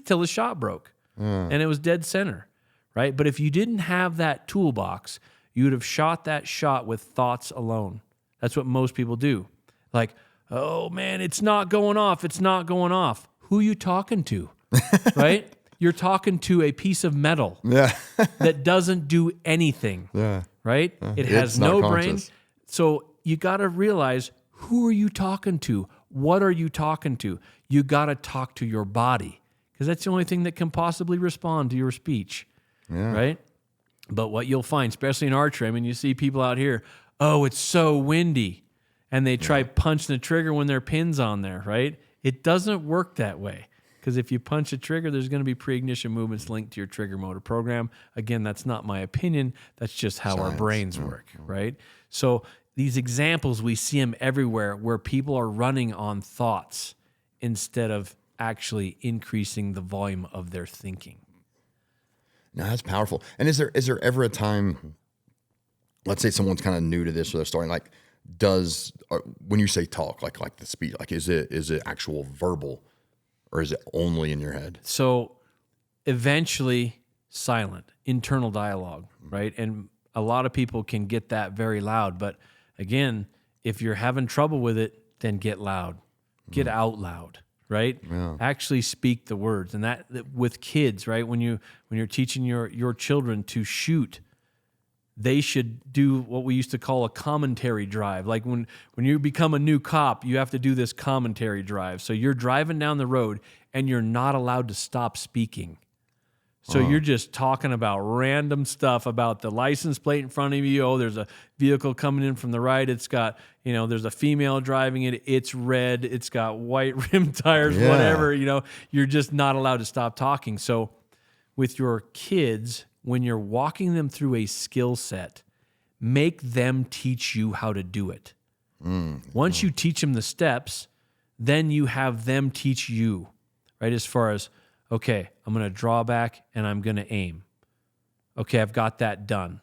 till the shot broke. And it was dead center, right? But if you didn't have that toolbox, you would have shot that shot with thoughts alone. That's what most people do. Like, oh man, it's not going off. It's not going off. Who are you talking to, right? You're talking to a piece of metal that doesn't do anything, right? It has no brain. So you got to realize, who are you talking to? What are you talking to? You got to talk to your body, because that's the only thing that can possibly respond to your speech, right? But what you'll find, especially in archery, I mean, you see people out here, oh, it's so windy, and they try punching the trigger when there are pins on there, right? It doesn't work that way. Because if you punch a trigger, there's going to be pre-ignition movements linked to your trigger motor program. Again, that's not my opinion. That's just how our brains work, right? So these examples, we see them everywhere where people are running on thoughts instead of actually increasing the volume of their thinking. No, that's powerful. And is there ever a time, let's say someone's kind of new to this or they're starting, like, when you say talk, like the speech, like is it actual verbal? Or is it only in your head? So eventually silent, internal dialogue, right? And a lot of people can get that very loud. But again, if you're having trouble with it, then get loud. Get out loud, right? Yeah. Actually speak the words. And that with kids, right? When you're teaching your children to shoot, they should do what we used to call a commentary drive. Like when you become a new cop, you have to do this commentary drive. So you're driving down the road and you're not allowed to stop speaking. So you're just talking about random stuff about the license plate in front of you. Oh, there's a vehicle coming in from the right. It's got, there's a female driving it. It's red. It's got white rim tires, whatever, you're just not allowed to stop talking. So with your kids, when you're walking them through a skill set, make them teach you how to do it. Once you teach them the steps, then you have them teach you, right? As far as, okay, I'm going to draw back and I'm going to aim. Okay, I've got that done.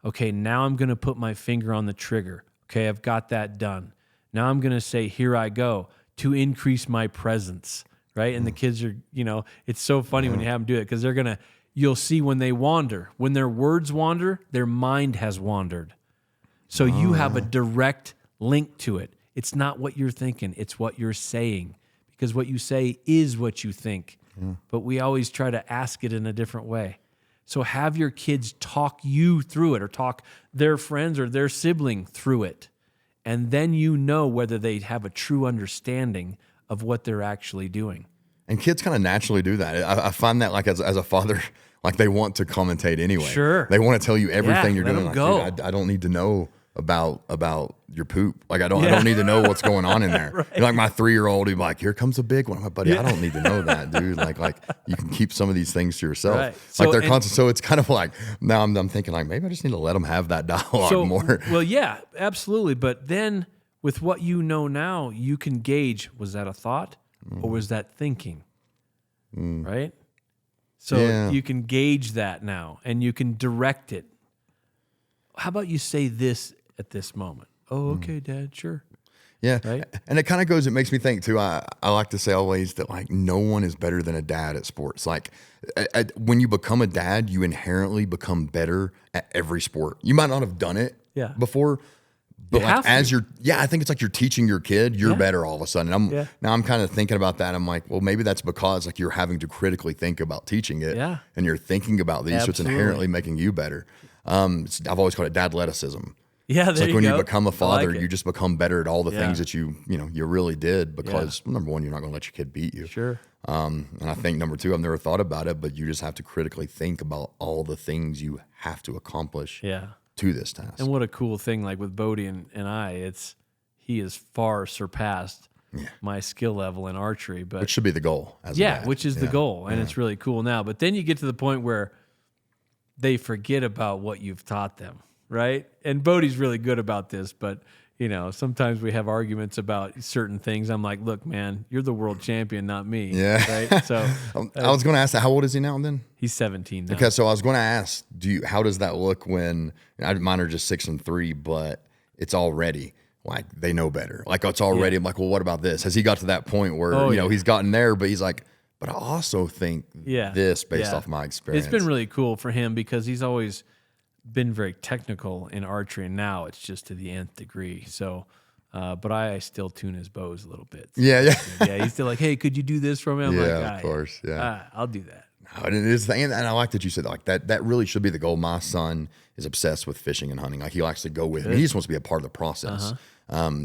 Okay, now I'm going to put my finger on the trigger. Okay, I've got that done. Now I'm going to say, here I go, to increase my presence, right? And the kids are, it's so funny when you have them do it because you'll see when they wander. When their words wander, their mind has wandered. So you have a direct link to it. It's not what you're thinking, it's what you're saying. Because what you say is what you think. But we always try to ask it in a different way. So have your kids talk you through it or talk their friends or their sibling through it. And then whether they have a true understanding of what they're actually doing. And kids kind of naturally do that. I find that like as a father, like they want to commentate anyway. Sure. They want to tell you everything you're let doing. them Like, go. dude, I don't need to know about your poop. Like I don't need to know what's going on in there. Right. Like my 3-year-old, he'd be like, here comes a big one. I'm like, buddy, I don't need to know that, dude. Like you can keep some of these things to yourself. Right. Like they're constant. So it's kind of like now I'm thinking like maybe I just need to let them have that dialogue more. Well, yeah, absolutely. But then with what you know now, you can gauge, was that a thought or was that thinking? Right? So you can gauge that now and you can direct it. How about you say this at this moment? Oh, okay, Dad, sure. Yeah. Right? And it kind of it makes me think too, I like to say always that like no one is better than a dad at sports. Like when you become a dad, you inherently become better at every sport. You might not have done it before, but like I think it's like you're teaching your kid, you're better all of a sudden. Now I'm kind of thinking about that. I'm like, well, maybe that's because like you're having to critically think about teaching it and you're thinking about these. So it's inherently making you better. I've always called it dadleticism. Yeah, it's like when you become a father, like you just become better at all the things that you really did because number one, you're not going to let your kid beat you. Sure. And I think number two, I've never thought about it, but you just have to critically think about all the things you have to accomplish to this task. And what a cool thing, like with Bodie and I, he has far surpassed my skill level in archery. But which should be the goal. As a dad. Which is the goal. And it's really cool now. But then you get to the point where they forget about what you've taught them, right? And Bodie's really good about this, but sometimes we have arguments about certain things. I'm like, look, man, you're the world champion, not me. Yeah. Right. So I was going to ask that. How old is he now then? He's 17 now. Okay. So I was going to ask, how does that look when mine are just 6 and 3, but it's already like they know better. Like it's already I'm like, well, what about this? Has he got to that point where, he's gotten there, but he's like, but I also think this based off my experience. It's been really cool for him because he's always been very technical in archery, and now it's just to the nth degree. So, but I still tune his bows a little bit. So yeah. He's still like, hey, could you do this for me? I'm like, of course. Yeah. I'll do that. No, and I like that you said like that. That really should be the goal. My son is obsessed with fishing and hunting. Like he'll actually go with me. He just wants to be a part of the process.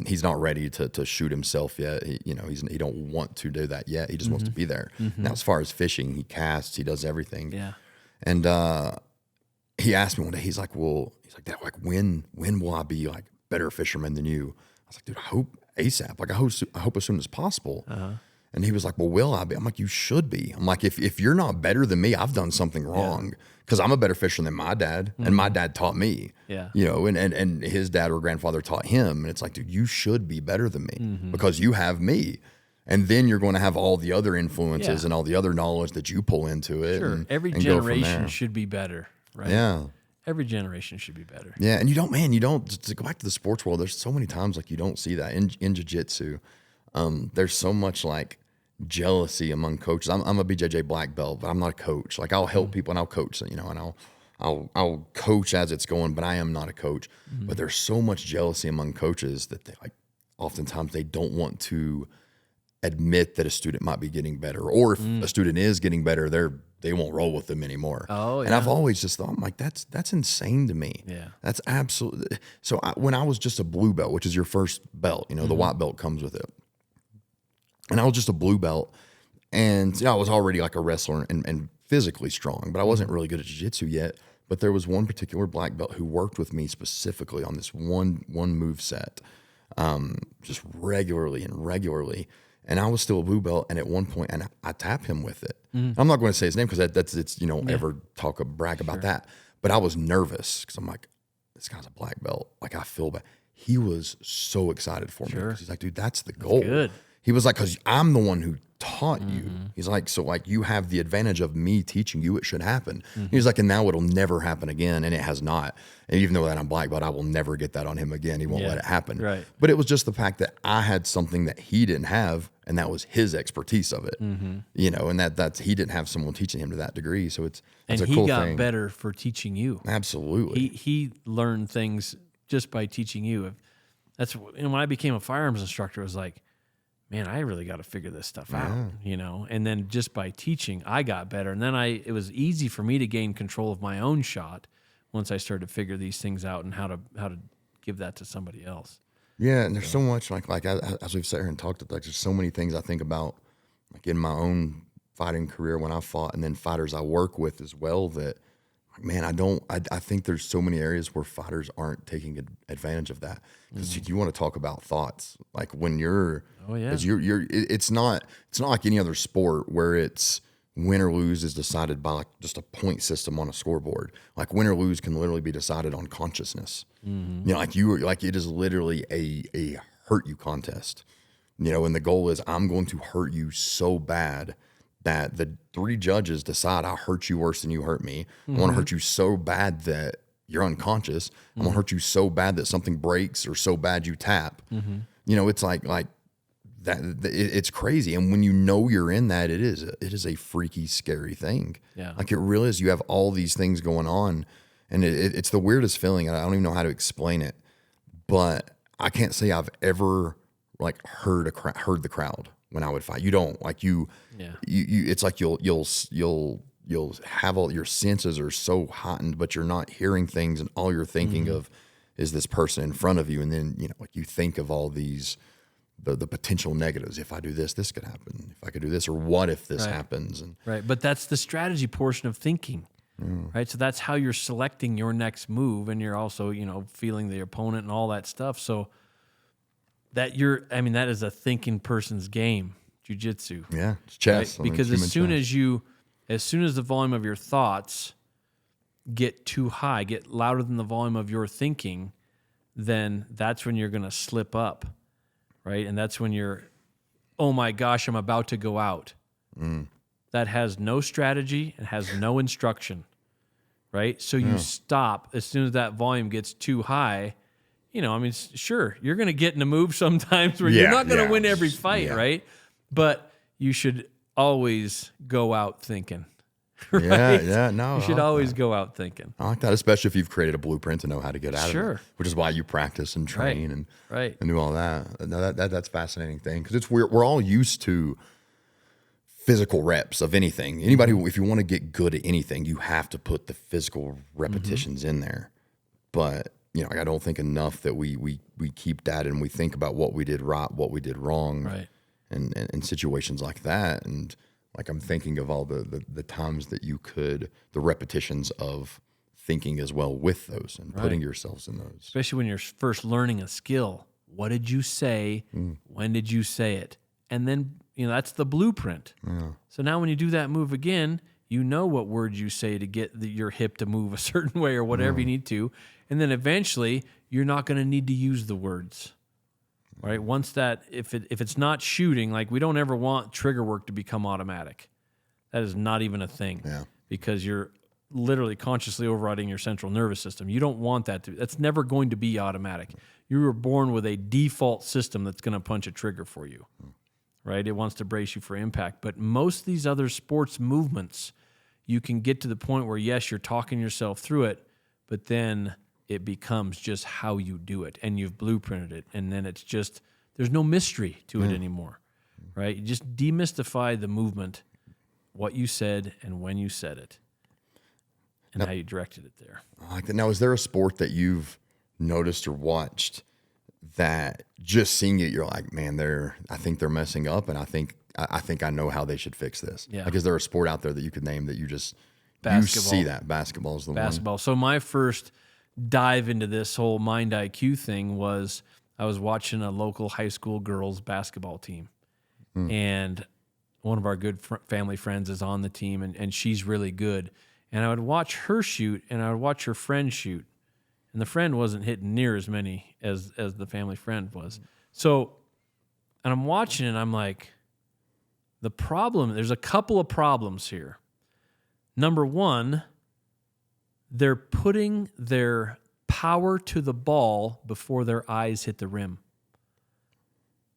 He's not ready to shoot himself yet. He don't want to do that yet. He just wants to be there. Now, as far as fishing, he casts, he does everything. Yeah. And he asked me one day, he's like, Dad, like when will I be like better fisherman than you? I was like, dude, I hope ASAP. Like I hope as soon as possible. And he was like, well, will I be? I'm like, you should be. I'm like, if you're not better than me, I've done something wrong. Because I'm a better fisherman than my dad, and my dad taught me. Yeah. And his dad or grandfather taught him. And it's like, dude, you should be better than me because you have me. And then you're going to have all the other influences and all the other knowledge that you pull into it. Sure. Every generation should be better, right? Yeah. Every generation should be better. Yeah. And you don't, to go back to the sports world, there's so many times like you don't see that in jiu-jitsu. There's so much like jealousy among coaches. I'm a BJJ black belt, but I'm not a coach. Like I'll help people and I'll coach, and I'll coach as it's going, but I am not a coach. But there's so much jealousy among coaches that they like, oftentimes they don't want to admit that a student might be getting better, or if a student is getting better, they won't roll with them anymore. Oh, And I've always just thought, I'm like, that's insane to me. Yeah. That's absolutely. So when I was just a blue belt, which is your first belt, the white belt comes with it. And I was just a blue belt, and I was already like a wrestler and physically strong, but I wasn't really good at jiu-jitsu yet. But there was one particular black belt who worked with me specifically on this one move set, just regularly. And I was still a blue belt, and at one point, and I tap him with it. I'm not going to say his name because it's ever brag about that. But I was nervous because I'm like, this guy's a black belt. Like, I feel bad. He was so excited for me because he's like, dude, that's the goal. Good. He was like, because I'm the one who taught you. He's like, so like you have the advantage of me teaching you it should happen. He's like, and now it'll never happen again. And it has not. And even though that I'm black belt, I will never get that on him again. He won't let it happen. Right. But it was just the fact that I had something that he didn't have, and that was his expertise of it. And that's he didn't have someone teaching him to that degree. So it's a cool thing. And he got better for teaching you. Absolutely. He learned things just by teaching you. That's when I became a firearms instructor, it was like, man, I really got to figure this stuff out, And then just by teaching, I got better. And then it was easy for me to gain control of my own shot once I started to figure these things out and how to give that to somebody else. Yeah, and there's so much like as we've sat here and talked about, like, there's so many things I think about, like in my own fighting career when I fought, and then fighters I work with as well. That, like, man, I think there's so many areas where fighters aren't taking advantage of that. Because you want to talk about thoughts, like when you're, it's not like any other sport where it's win or lose is decided by like just a point system on a scoreboard. Like win or lose can literally be decided on consciousness. Like it is literally a hurt you contest. And the goal is I'm going to hurt you so bad that the 3 judges decide I hurt you worse than you hurt me. I want to hurt you so bad that you're unconscious. I'm gonna hurt you so bad that something breaks, or so bad you tap. It's like that. It's crazy. And when you're in that, it is a freaky, scary thing. Yeah. Like it really is. You have all these things going on, and it's the weirdest feeling. I don't even know how to explain it, but I can't say I've ever like heard the crowd when I would fight. You don't like you. Yeah. You it's like you'll have all your senses are so heightened, but you're not hearing things, and all you're thinking of is this person in front of you. And then, like you think of all these, the potential negatives. If I do this, this could happen. If I could do this, or what if this happens? And but that's the strategy portion of thinking, right? So that's how you're selecting your next move, and you're also, feeling the opponent and all that stuff. So that is a thinking person's game, jiu-jitsu. Yeah, it's chess. Right? Because as soon as the volume of your thoughts get too high, get louder than the volume of your thinking, then that's when you're going to slip up, right? And that's when you're, oh my gosh, I'm about to go out. That has no strategy and has no instruction, right? So you stop as soon as that volume gets too high. Sure, you're going to get in a move sometimes where you're not going to win every fight, right? But you should always go out thinking. Right? No. You should always go out thinking. I like that, especially if you've created a blueprint to know how to get out of it. Which is why you practice and train and do all that. No, that's a fascinating thing, because we're all used to physical reps of anything. Anybody, if you want to get good at anything, you have to put the physical repetitions in there. But I don't think enough that we keep that, and we think about what we did right, what we did wrong. Right. And situations like that. And like I'm thinking of all the times that you could, the repetitions of thinking as well with those and putting yourselves in those. Especially when you're first learning a skill. What did you say? When did you say it? And then, that's the blueprint. Yeah. So now when you do that move again, you know what words you say to get your hip to move a certain way or whatever you need to. And then eventually you're not going to need to use the words. Right. Once that, if it's not shooting, like we don't ever want trigger work to become automatic. That is not even a thing. Yeah. Because you're literally consciously overriding your central nervous system. You don't want that to. That's never going to be automatic. You were born with a default system that's going to punch a trigger for you. Right. It wants to brace you for impact. But most of these other sports movements, you can get to the point where yes, you're talking yourself through it, but then it becomes just how you do it, and you've blueprinted it, and then it's just, there's no mystery to it anymore, right? You just demystify the movement, what you said and when you said it, and how you directed it there. I like that. Now, is there a sport that you've noticed or watched that just seeing it, you're like, man, I think they're messing up, and I think I know how they should fix this. Yeah. Like, is there a sport out there that you could name that you just Basketball. you see that basketball is the one? Basketball. So my first dive into this whole mind IQ thing was I was watching a local high school girls basketball team, and one of our good family friends is on the team, and she's really good. And I would watch her shoot, and I would watch her friend shoot, and the friend wasn't hitting near as many as the family friend was. So, and I'm watching, and I'm like, there's a couple of problems here. Number one, they're putting their power to the ball before their eyes hit the rim.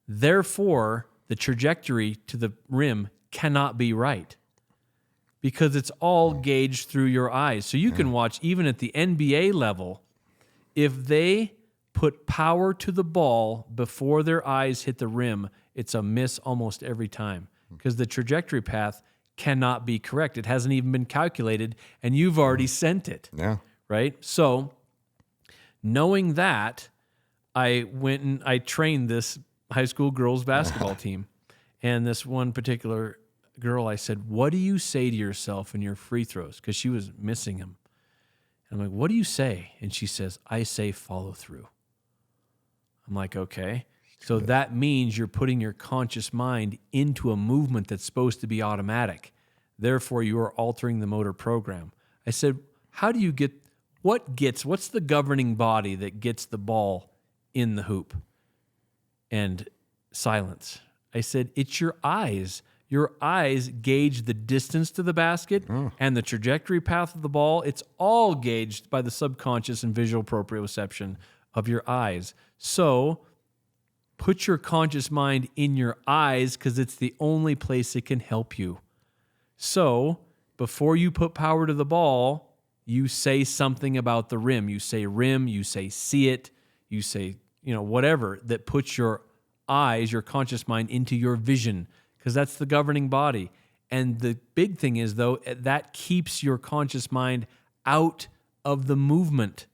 Therefore, the trajectory to the rim cannot be right because it's all gauged through your eyes. So you can watch, even at the NBA level, if they put power to the ball before their eyes hit the rim, it's a miss almost every time because the trajectory path cannot be correct. It hasn't even been calculated, and you've already sent it. Yeah. Right? So, knowing that, I went and I trained this high school girls basketball team. And this one particular girl, I said, what do you say to yourself in your free throws? Because she was missing them. And I'm like, what do you say? And she says, I say follow through. I'm like, okay. So that means you're putting your conscious mind into a movement that's supposed to be automatic. Therefore, you are altering the motor program. I said, how do you get, what's the governing body that gets the ball in the hoop? And silence. I said, it's your eyes. Your eyes gauge the distance to the basket and the trajectory path of the ball. It's all gauged by the subconscious and visual proprioception of your eyes. So put your conscious mind in your eyes because it's the only place it can help you. So before you put power to the ball, you say something about the rim. You say rim, you say see it, you say, whatever that puts your eyes, your conscious mind into your vision because that's the governing body. And the big thing is, though, that keeps your conscious mind out of the movement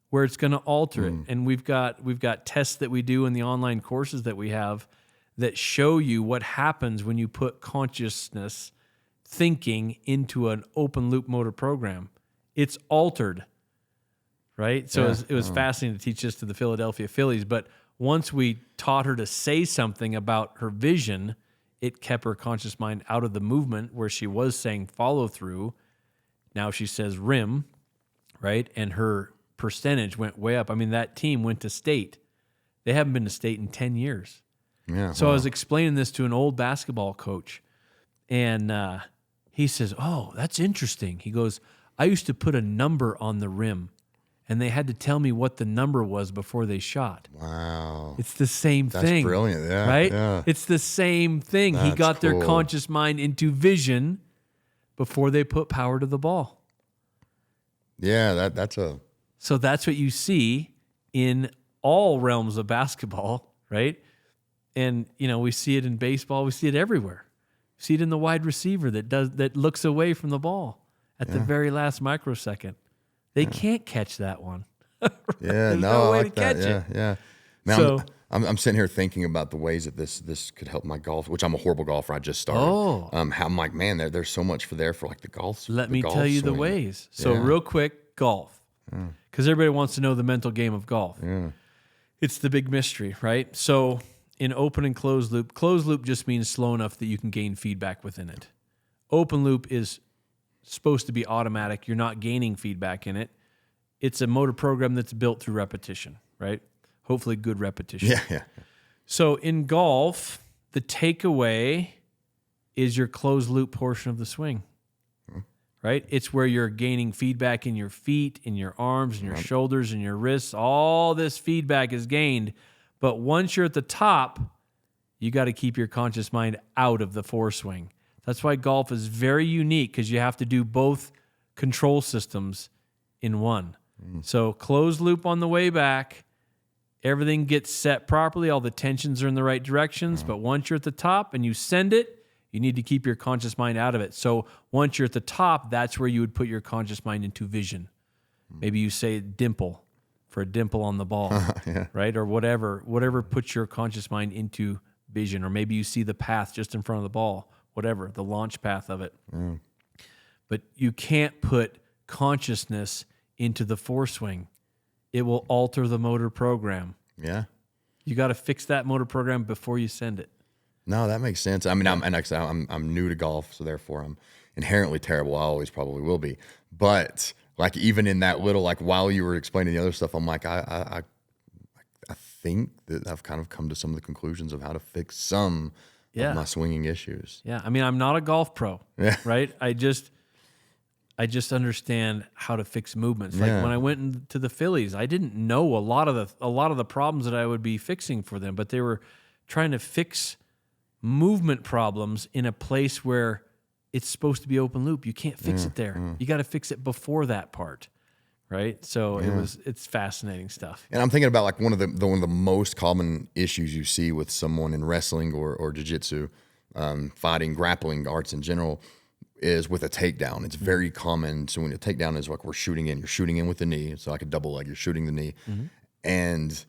where it's going to alter it. And we've got tests that we do in the online courses that we have that show you what happens when you put consciousness thinking into an open loop motor program. It's altered, right? So it was fascinating to teach this to the Philadelphia Phillies. But once we taught her to say something about her vision, it kept her conscious mind out of the movement where she was saying follow through. Now she says rim, right? And her percentage went way up. I mean, that team went to state. They haven't been to state in 10 years. Yeah. So I was explaining this to an old basketball coach, and he says, oh, that's interesting. He goes, I used to put a number on the rim, and they had to tell me what the number was before they shot. Wow. It's the same thing. That's brilliant. Yeah. Right? Yeah. It's the same thing. He That's got their cool. conscious mind into vision before they put power to the ball. Yeah. So that's what you see in all realms of basketball, right? And, we see it in baseball. We see it everywhere. We see it in the wide receiver that looks away from the ball at the very last microsecond. They can't catch that one. Yeah. There's no, no I way like to that. catch Yeah. it. Yeah. Man, So- I'm sitting here thinking about the ways that this could help my golf, which I'm a horrible golfer. I just started. Oh. How I'm like, man, there's so much for like the golf. Let the me golf tell you the swing. ways. So Yeah. real quick, golf. Because everybody wants to know the mental game of golf. Yeah. It's the big mystery, right? So in open and closed loop just means slow enough that you can gain feedback within it. Open loop is supposed to be automatic. You're not gaining feedback in it. It's a motor program that's built through repetition, right? Hopefully good repetition. Yeah. Yeah. So in golf, the takeaway is your closed loop portion of the swing, right? It's where you're gaining feedback in your feet, in your arms, in your shoulders, in your wrists. All this feedback is gained. But once you're at the top, you got to keep your conscious mind out of the foreswing. That's why golf is very unique because you have to do both control systems in one. So closed loop on the way back everything gets set properly. All the tensions are in the right directions. But once you're at the top and you send it, you need to keep your conscious mind out of it. So once you're at the top, that's where you would put your conscious mind into vision. Maybe you say dimple for a dimple on the ball, right? Or whatever puts your conscious mind into vision. Or maybe you see the path just in front of the ball, whatever, the launch path of it. But you can't put consciousness into the foreswing. It will alter the motor program. Yeah. You got to fix that motor program before you send it. No, that makes sense. I mean, I'm new to golf, so therefore I'm inherently terrible. I always probably will be. But like even in that little, like while you were explaining the other stuff, I'm like, I think that I've kind of come to some of the conclusions of how to fix some of my swinging issues. Yeah. I mean, I'm not a golf pro, right? I just understand how to fix movements. Like when I went into the Phillies, I didn't know a lot of the problems that I would be fixing for them, but they were trying to fix movement problems in a place where it's supposed to be open loop. You can't fix it there. You got to fix it before that part, right? So it's fascinating stuff. And I'm thinking about like one of the most common issues you see with someone in wrestling or jiu-jitsu, fighting, grappling arts in general, is with a takedown. It's very common. So when a takedown is like you're shooting in with the knee. So like a double leg, you're shooting the knee, and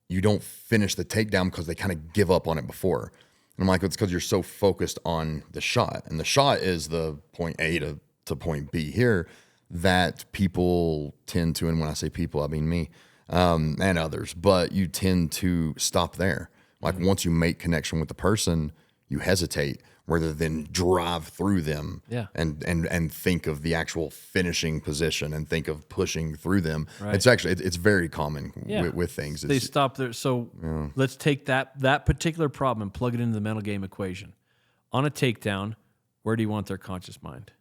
you don't finish the takedown because they kind of give up on it before. And I'm like, it's because you're so focused on the shot. And the shot is the point A to point B here that people tend to, and when I say people, I mean me and others, but you tend to stop there. Like once you make connection with the person, you hesitate rather than drive through them and think of the actual finishing position and think of pushing through them. Right. It's very common with things. They stop there. So let's take that particular problem and plug it into the mental game equation. On a takedown, where do you want their conscious mind?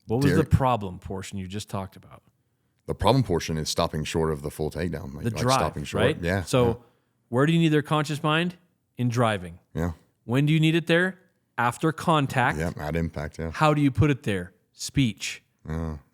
What was the problem portion you just talked about? The problem portion is stopping short of the full takedown. The drive, stopping short. Right? Yeah. So where do you need their conscious mind? In driving. Yeah. When do you need it there? After contact. Yeah, at impact, yeah. How do you put it there? Speech.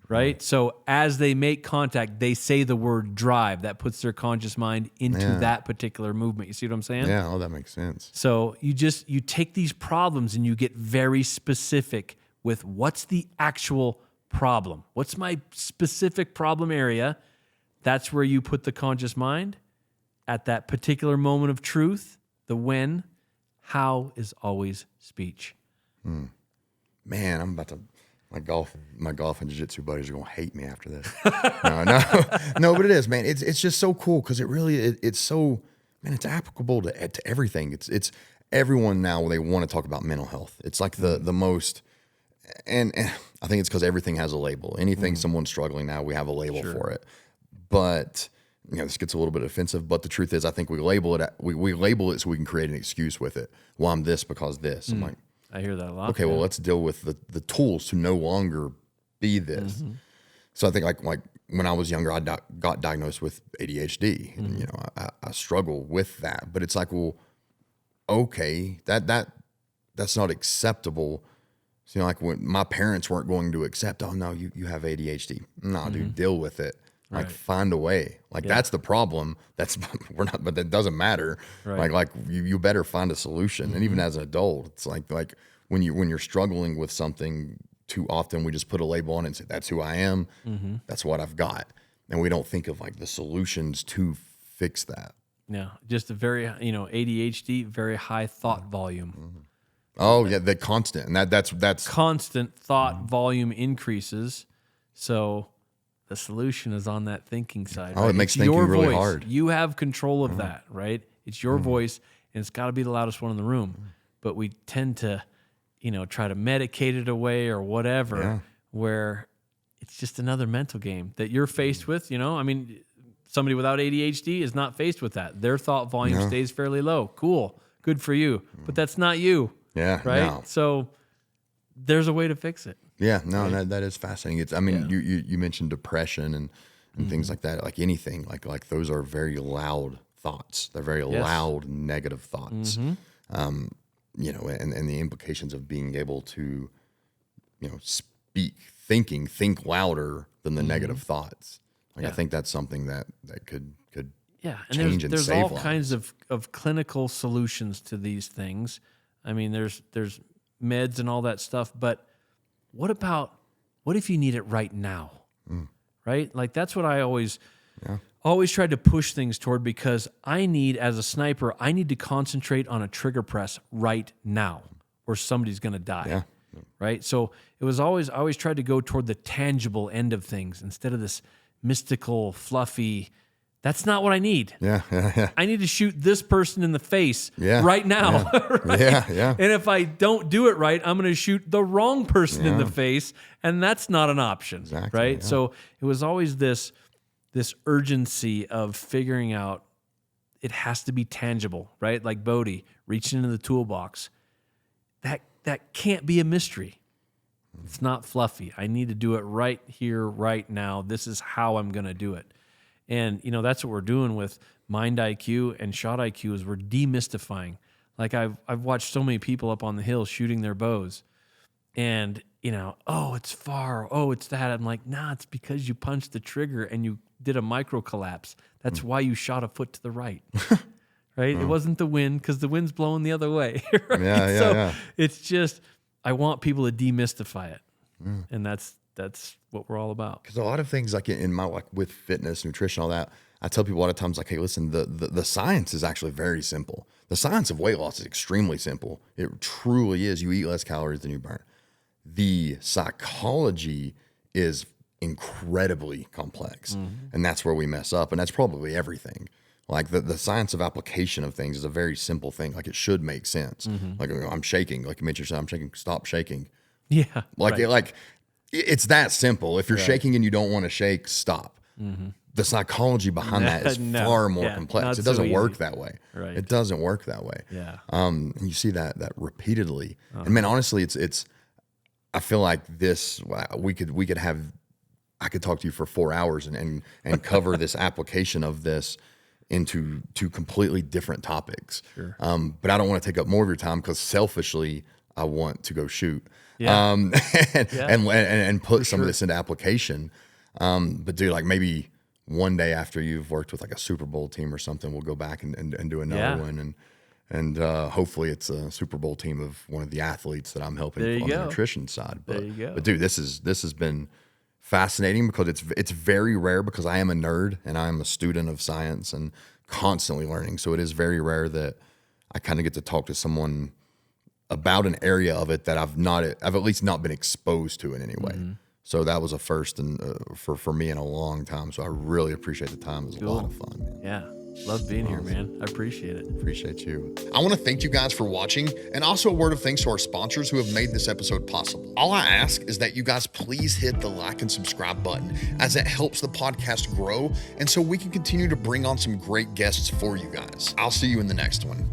Right? So as they make contact, they say the word drive. That puts their conscious mind into that particular movement. You see what I'm saying? Yeah, that makes sense. So you take these problems and you get very specific with what's the actual problem. What's my specific problem area? That's where you put the conscious mind at that particular moment of truth. The when, how is always speech. Man, I'm about to. My golf and jiu-jitsu buddies are gonna hate me after this. No, but it is, man. It's just so cool because it's so, man. It's applicable to everything. It's everyone now. They want to talk about mental health. It's like the most, and I think it's because everything has a label. Anything someone's struggling now, we have a label for it. But this gets a little bit offensive, but the truth is, I think we label it. We label it so we can create an excuse with it. Well, I'm this because this. I'm like, I hear that a lot. Okay, well, let's deal with the tools to no longer be this. So I think like when I was younger, I got diagnosed with ADHD, and I struggle with that. But it's like, well, okay, that's not acceptable. So like when my parents weren't going to accept, oh no, you have ADHD. No, dude, deal with it. Like find a way. Like that's the problem. But that doesn't matter. Right. Like you better find a solution. And even as an adult, it's like when you're struggling with something, too often we just put a label on it and say, that's who I am. That's what I've got. And we don't think of like the solutions to fix that. Yeah. Just a very, ADHD, very high thought volume. Oh yeah. The constant. And that's constant thought volume increases. So the solution is on that thinking side. Oh, right? It makes thinking really hard. You have control of that, right? It's your voice, and it's got to be the loudest one in the room. But we tend to, try to medicate it away or whatever, where it's just another mental game that you're faced with. Somebody without ADHD is not faced with that. Their thought volume stays fairly low. Cool, good for you. But that's not you. Yeah, right. No. So there's a way to fix it. Yeah, no, that is fascinating. You mentioned depression and things like that. Like anything, like those are very loud thoughts. They're very loud, negative thoughts. And the implications of being able to, think louder than the negative thoughts. Like I think that's something that could Yeah, and change there's and save all lives. kinds of clinical solutions to these things. I mean, there's meds and all that stuff, but what if you need it right now? Right? Like that's what I always tried to push things toward, because as a sniper, I need to concentrate on a trigger press right now or somebody's going to die. Yeah. Right? So I always tried to go toward the tangible end of things instead of this mystical, fluffy. That's not what I need. Yeah. I need to shoot this person in the face Yeah, right now. Right? Yeah. And if I don't do it right, I'm going to shoot the wrong person in the face, and that's not an option. Exactly, Right? yeah. So it was always this urgency of figuring out it has to be tangible, right? Like Bodie reaching into the toolbox. That can't be a mystery. It's not fluffy. I need to do it right here, right now. This is how I'm going to do it. And, that's what we're doing with Mind IQ and Shot IQ is we're demystifying. Like I've watched so many people up on the hill shooting their bows and, oh, it's far. Oh, it's that. I'm like, nah, it's because you punched the trigger and you did a micro collapse. That's why you shot a foot to the right. Right? It wasn't the wind, because the wind's blowing the other way. Right? Yeah. It's just, I want people to demystify it. And that's what we're all about. Because a lot of things like in my, like with fitness, nutrition, all that, I tell people a lot of times, like, hey, listen, the science is actually very simple. The science of weight loss is extremely simple. It truly is. You eat less calories than you burn. The psychology is incredibly complex. And that's where we mess up. And that's probably everything. Like the science of application of things is a very simple thing. Like it should make sense. Like I'm shaking, like you mentioned, I'm shaking, stop shaking. Yeah. Like it's that simple. If you're shaking and you don't want to shake, stop. The psychology behind that is far more complex. It doesn't work that way. Right. It doesn't work that way. Yeah. And you see that repeatedly. And man, honestly, it's. I feel like this. We could have. I could talk to you for 4 hours and cover this application of this into two completely different topics. Sure. But I don't want to take up more of your time because selfishly I want to go shoot. Yeah. And put some of this into application. But dude, like maybe one day after you've worked with like a Super Bowl team or something, we'll go back and do another one. And hopefully it's a Super Bowl team of one of the athletes that I'm helping on the nutrition side. But, there you go. But dude, this has been fascinating because it's very rare, because I am a nerd and I'm a student of science and constantly learning. So it is very rare that I kind of get to talk to someone about an area of it that I've at least not been exposed to in any way. So that was a first and for me in a long time. So I really appreciate the time. It was a lot of fun, man. Yeah. Love being here, man. I appreciate it. Appreciate you. I want to thank you guys for watching, and also a word of thanks to our sponsors who have made this episode possible. All I ask is that you guys please hit the like and subscribe button, as it helps the podcast grow and so we can continue to bring on some great guests for you guys. I'll see you in the next one.